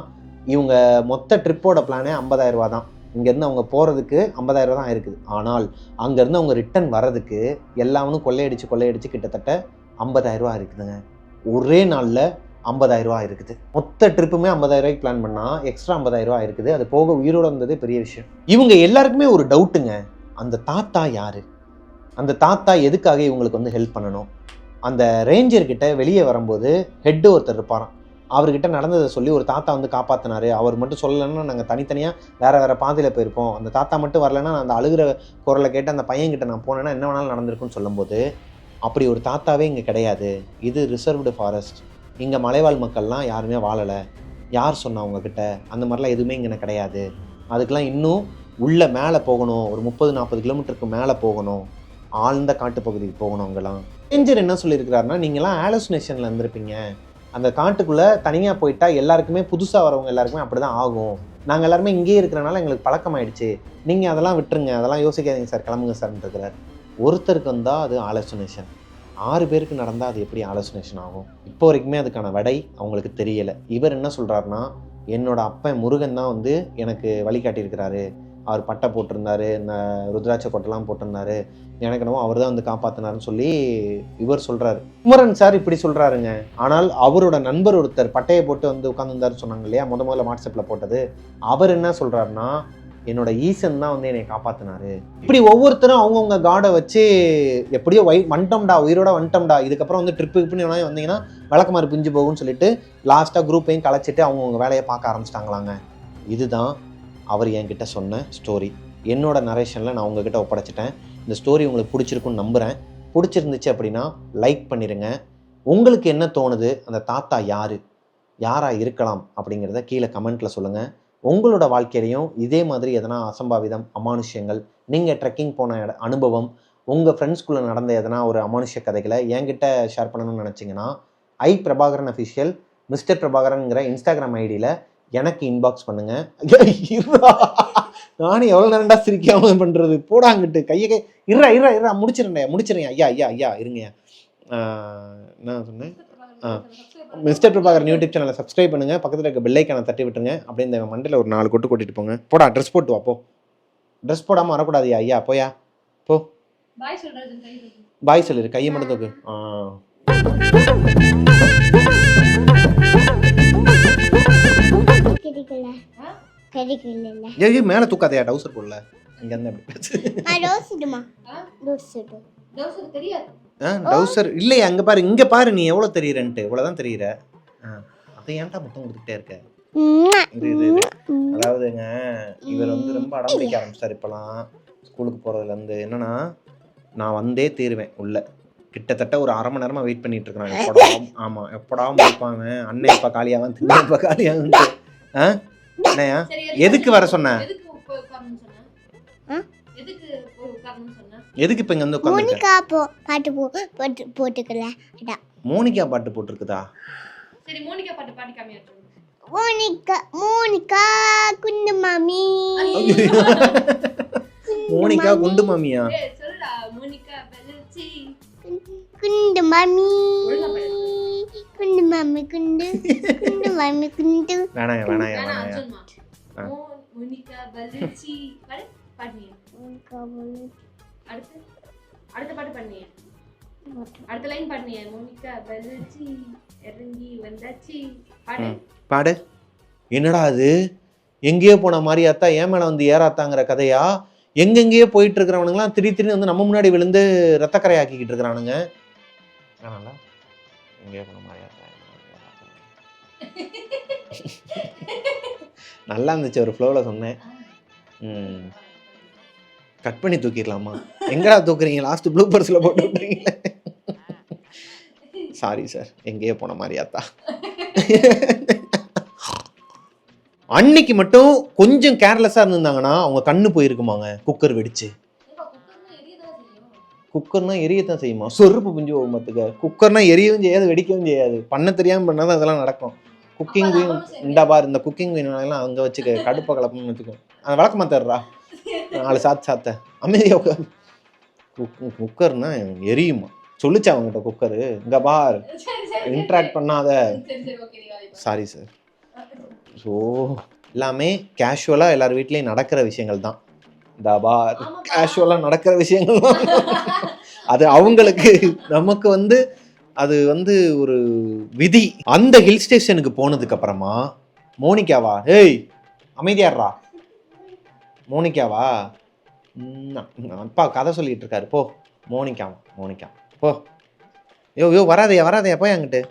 இவங்க மொத்த ட்ரிப்போட பிளானே 50,000 ரூபா தான். இங்கேருந்து அவங்க போகிறதுக்கு 50,000 ரூபா தான் ஆயிருக்குது. ஆனால் அங்கேருந்து அவங்க ரிட்டர்ன் வர்றதுக்கு எல்லாவனும் கொள்ளையடிச்சு கிட்டத்தட்ட 50,000 ரூபா இருக்குதுங்க. ஒரே நாளில் 50,000 ரூபா இருக்குது. மொத்த ட்ரிப்புமே 50,000 ரூபாய்க்கு பிளான் பண்ணால் எக்ஸ்ட்ரா 50,000 ரூபா இருக்குது. அது போக உயிரோடு வந்ததே பெரிய விஷயம். இவங்க எல்லாருக்குமே ஒரு டவுட்டுங்க, அந்த தாத்தா யார், அந்த தாத்தா எதுக்காக இவங்களுக்கு வந்து ஹெல்ப் பண்ணணும். அந்த ரேஞ்சர்கிட்ட வெளியே வரும்போது ஹெட்டு ஒருத்தர் இருப்பாராம், அவர்கிட்ட நடந்ததை சொல்லி ஒரு தாத்தா வந்து காப்பாற்றினாரு, அவர் மட்டும் சொல்லலைன்னா நாங்கள் தனித்தனியாக வேறு பாதையில் போயிருப்போம், அந்த தாத்தா மட்டும் வரலைன்னா நான் அந்த அழுகிற குரலை கேட்டு அந்த பையன்கிட்ட நான் போனேன்னா என்ன வேணாலும் நடந்திருக்குன்னு சொல்லும்போது, அப்படி ஒரு தாத்தாவே இங்கே கிடையாது, இது ரிசர்வ்டு ஃபாரஸ்ட், இங்கே மலைவாழ் மக்கள்லாம் யாருமே வாழலை, யார் சொன்னா உங்ககிட்ட, அந்த மாதிரிலாம் எதுவுமே இங்கே கிடையாது, அதுக்கெலாம் இன்னும் உள்ளே மேலே போகணும், ஒரு 30-40 கிலோமீட்டருக்கு மேலே போகணும், ஆழ்ந்த காட்டுப்பகுதிக்கு போகணும். அங்கெல்லாம் ரேஞ்சர் என்ன சொல்லியிருக்கிறாருன்னா, நீங்களாம் ஆலோசினேஷனில் இருந்திருப்பீங்க, அந்த காட்டுக்குள்ளே தனியாக போயிட்டா எல்லாருக்குமே புதுசாக வரவங்க எல்லாருக்குமே அப்படி தான் ஆகும், நாங்கள் எல்லாருமே இங்கேயே இருக்கிறனால எங்களுக்கு பழக்கமாயிடுச்சு, நீங்கள் அதெல்லாம் விட்டுருங்க, அதெல்லாம் யோசிக்காதீங்க சார், கிளம்புங்க சார்ன்னு இருக்கிறார். ஒருத்தருக்கு வந்தால் அது ஆலோசினேஷன், 6 பேருக்கு நடந்தால் அது எப்படி ஆலோசினேஷன் ஆகும்? இப்போ வரைக்குமே அதுக்கான விடை அவங்களுக்கு தெரியலை. இவர் என்ன சொல்கிறாருன்னா, என்னோட அப்பன் முருகன் தான் வந்து எனக்கு வழிகாட்டியிருக்கிறாரு, அவர் பட்டை போட்டிருந்தாரு, இந்த ருத்ராட்ச கொட்டைலாம் போட்டிருந்தாரு, எனக்கு என்னவோ அவர் தான் வந்து காப்பாற்றினாருன்னு சொல்லி இவர் சொல்கிறாரு. குமரன் சார் இப்படி சொல்கிறாருங்க. ஆனால் அவரோட நண்பர் ஒருத்தர் பட்டையை போட்டு வந்து உட்காந்துருந்தாரு சொன்னாங்க இல்லையா, முதல்ல வாட்ஸ்அப்பில் போட்டது, அவர் என்ன சொல்கிறாருன்னா, என்னோட ஈசன் தான் வந்து என்னை காப்பாற்றினாரு. இப்படி ஒவ்வொருத்தரும் அவங்கவுங்க காடை வச்சு எப்படியோ வந்துட்டோம்டா, உயிரோட வந்துட்டோம்டா, இதுக்கப்புறம் வந்து ட்ரிப்புக்கு வந்தீங்கன்னா விளக்கமாறு பிஞ்சு போகும்னு சொல்லிட்டு லாஸ்ட்டாக குரூப்பையும் கலைச்சிட்டு அவங்கவுங்க வேலையை பார்க்க ஆரம்பிச்சிட்டாங்களாங்க. இதுதான் அவர் என்கிட்ட சொன்ன ஸ்டோரி. என்னோட நரேஷனில் நான் உங்ககிட்ட ஒப்படைச்சிட்டேன். இந்த ஸ்டோரி உங்களுக்கு பிடிச்சிருக்குன்னு நம்புகிறேன். பிடிச்சிருந்துச்சு அப்படின்னா லைக் பண்ணிடுங்க. உங்களுக்கு என்ன தோணுது, அந்த தாத்தா யாராக இருக்கலாம் அப்படிங்கிறத கீழே கமெண்ட்டில் சொல்லுங்கள். உங்களோட வாழ்க்கையிலையும் இதே மாதிரி எதனா அசம்பாவிதம், அமானுஷ்யங்கள், நீங்கள் ட்ரெக்கிங் போன அனுபவம், உங்கள் ஃப்ரெண்ட்ஸ்குள்ளே நடந்த எதனா ஒரு அமானுஷ்ய கதைகளை என்கிட்ட ஷேர் பண்ணணும்னு நினச்சிங்கன்னா பிரபாகரன் அஃபிஷியல் மிஸ்டர் பிரபாகரன்ங்கிற இன்ஸ்டாகிராம் ஐடியில் எனக்கு இன்பாக்ஸ் பண்ணுங்கள். நானும் எவ்வளோ நேரம்டா சிரிக்காமல் பண்ணுறது, போடாங்கிட்டு கையை இருறா முடிச்சிடுறேன் ஐயா இருங்க. என்ன சொன்னேன், மிஸ்டர் பிரபாகரன் யூடியூப் சேனலை சப்ஸ்கிரைப் பண்ணுங்கள், பக்கத்தில் இருக்க பெல் ஐக்கானை தட்டி விட்டுருங்க. அப்படியே இந்த மண்டையில் ஒரு 4 கொட்டு கொட்டிட்டு போங்க. போடா ட்ரெஸ் போட்டு வா, போ. ட்ரெஸ் போடாமல் வரக்கூடாது ஐயா, போயா போ. பாய் சொல்லிடு, கையை மட்டும் தூக்கு. மேலே தூக்காதையா, டவுசர் போடல இங்கே டவுசர் இல்லையா, அங்கே பாரு, இங்கே பாரு, நீ எவ்வளோ தெரியுறன்ட்டு, இவ்வளோதான் தெரியுற. அதை ஏன்டா மொத்தம் கொடுத்துக்கிட்டே இருக்க. அதாவதுங்க, இவர் வந்து ரொம்ப அடம் பிடிக்க ஆரம்பிச்சிட்டார் இப்போலாம் ஸ்கூலுக்கு போகிறதுலேருந்து. என்னன்னா, நான் வந்தே தீருவேன் உள்ள, கிட்டத்தட்ட ஒரு 1/2 மணி நேரமாக வெயிட் பண்ணிட்டு இருக்கிறான். எப்படா, ஆமாம் எப்படா முடிப்பாங்க, அண்ணன் இப்போ காலியாகும், திண்ணை இப்போ காலியாகுன்ட்டு. என்னையா எதுக்கு வர சொன்ன, எதுக்கு இப்போ இங்கே வந்து மோனிகா பாட்டு போட்டுருக்குதா? சரி, மோனிகா பாட்டு பாடி காமியா. மோனிகா குண்டு மாமியா? சொல்லுடா, மோனிகா பலச்சி குண்டு மாமி குண்டு மாமி குண்டு குண்டு மாமி குண்டு. வேணாங்க மோனிகா பலச்சி பாடு அடுத்த பாட்டு பண்ணியே, அடுத்த லைன் பாடுனியே, மோனிகா பலச்சி இறங்கி வந்தாச்சி பாடு. என்னடா அது, எங்கேயோ போன மாதிரியாத்தா, ஏன் மேலே வந்து ஏறாத்தாங்கிற கதையா? எங்கெங்கேயோ போயிட்டு இருக்கிறவனுங்களாம் திடீர்னு வந்து நம்ம முன்னாடி விழுந்து ரத்தக்கரை ஆக்கிக்கிட்டு இருக்கிறானுங்க. எங்கேயோ போன மாதிரியாத்தா நல்லா இருந்துச்சு, ஒரு ஃப்ளோவில் சொன்னேன். கட் பண்ணி தூக்கிடலாமா? எங்கடா தூக்குறீங்க, லாஸ்ட் ப்ளூ பர்ஸில் போட்டு விட்டுறீங்களே. சாரி சார், எங்கேயோ போன மாதிரியாத்தா. அன்னைக்கு மட்டும் கொஞ்சம் கேர்லெஸ்ஸாக இருந்திருந்தாங்கன்னா அவங்க கண்ணு போயிருக்குமாங்க, குக்கர் வெடிச்சு. குக்கர்னா எரியத்தான் செய்யுமா, சொருப்பு புஞ்சு போகும் பார்த்துக்க. குக்கர்னா எரியவும் செய்யாது, வெடிக்கவும் செய்யாது, பண்ண தெரியாமல் பண்ணாதான் அதெல்லாம் நடக்கும். குக்கிங் குயின் இந்த பார், இந்த குக்கிங் குயின்லாம் அங்கே வச்சுக்க, கடுப்பை கலப்பணும்னு வச்சுக்கோ. அந்த விளக்கமா தர்றா 4 சாத்த அமைதியாக உட்காரு. குக்கர்னா எரியுமா சொல்லிச்சு அவங்ககிட்ட. குக்கரு இங்கே பார், இன்ட்ராக்ட் பண்ணாத. Sorry sir. ஸோ எல்லாமே கேஷுவலாக எல்லார் வீட்லேயும் நடக்கிற விஷயங்கள் தான். தாபா ஆமாப்பா. கேஷுவலாக நடக்கிற விஷயங்கள் தான். அது அவங்களுக்கு, நமக்கு வந்து அது வந்து ஒரு விதி. அந்த ஹில் ஸ்டேஷனுக்கு போனதுக்கு அப்புறமா மோனிகாவா, ஏய் அமைதியாடுறா, மோனிகாவா, அப்பா கதை சொல்லிட்டு இருக்காரு, போ மோனிகா போ, யோ வராதையா போய் அங்கிட்டு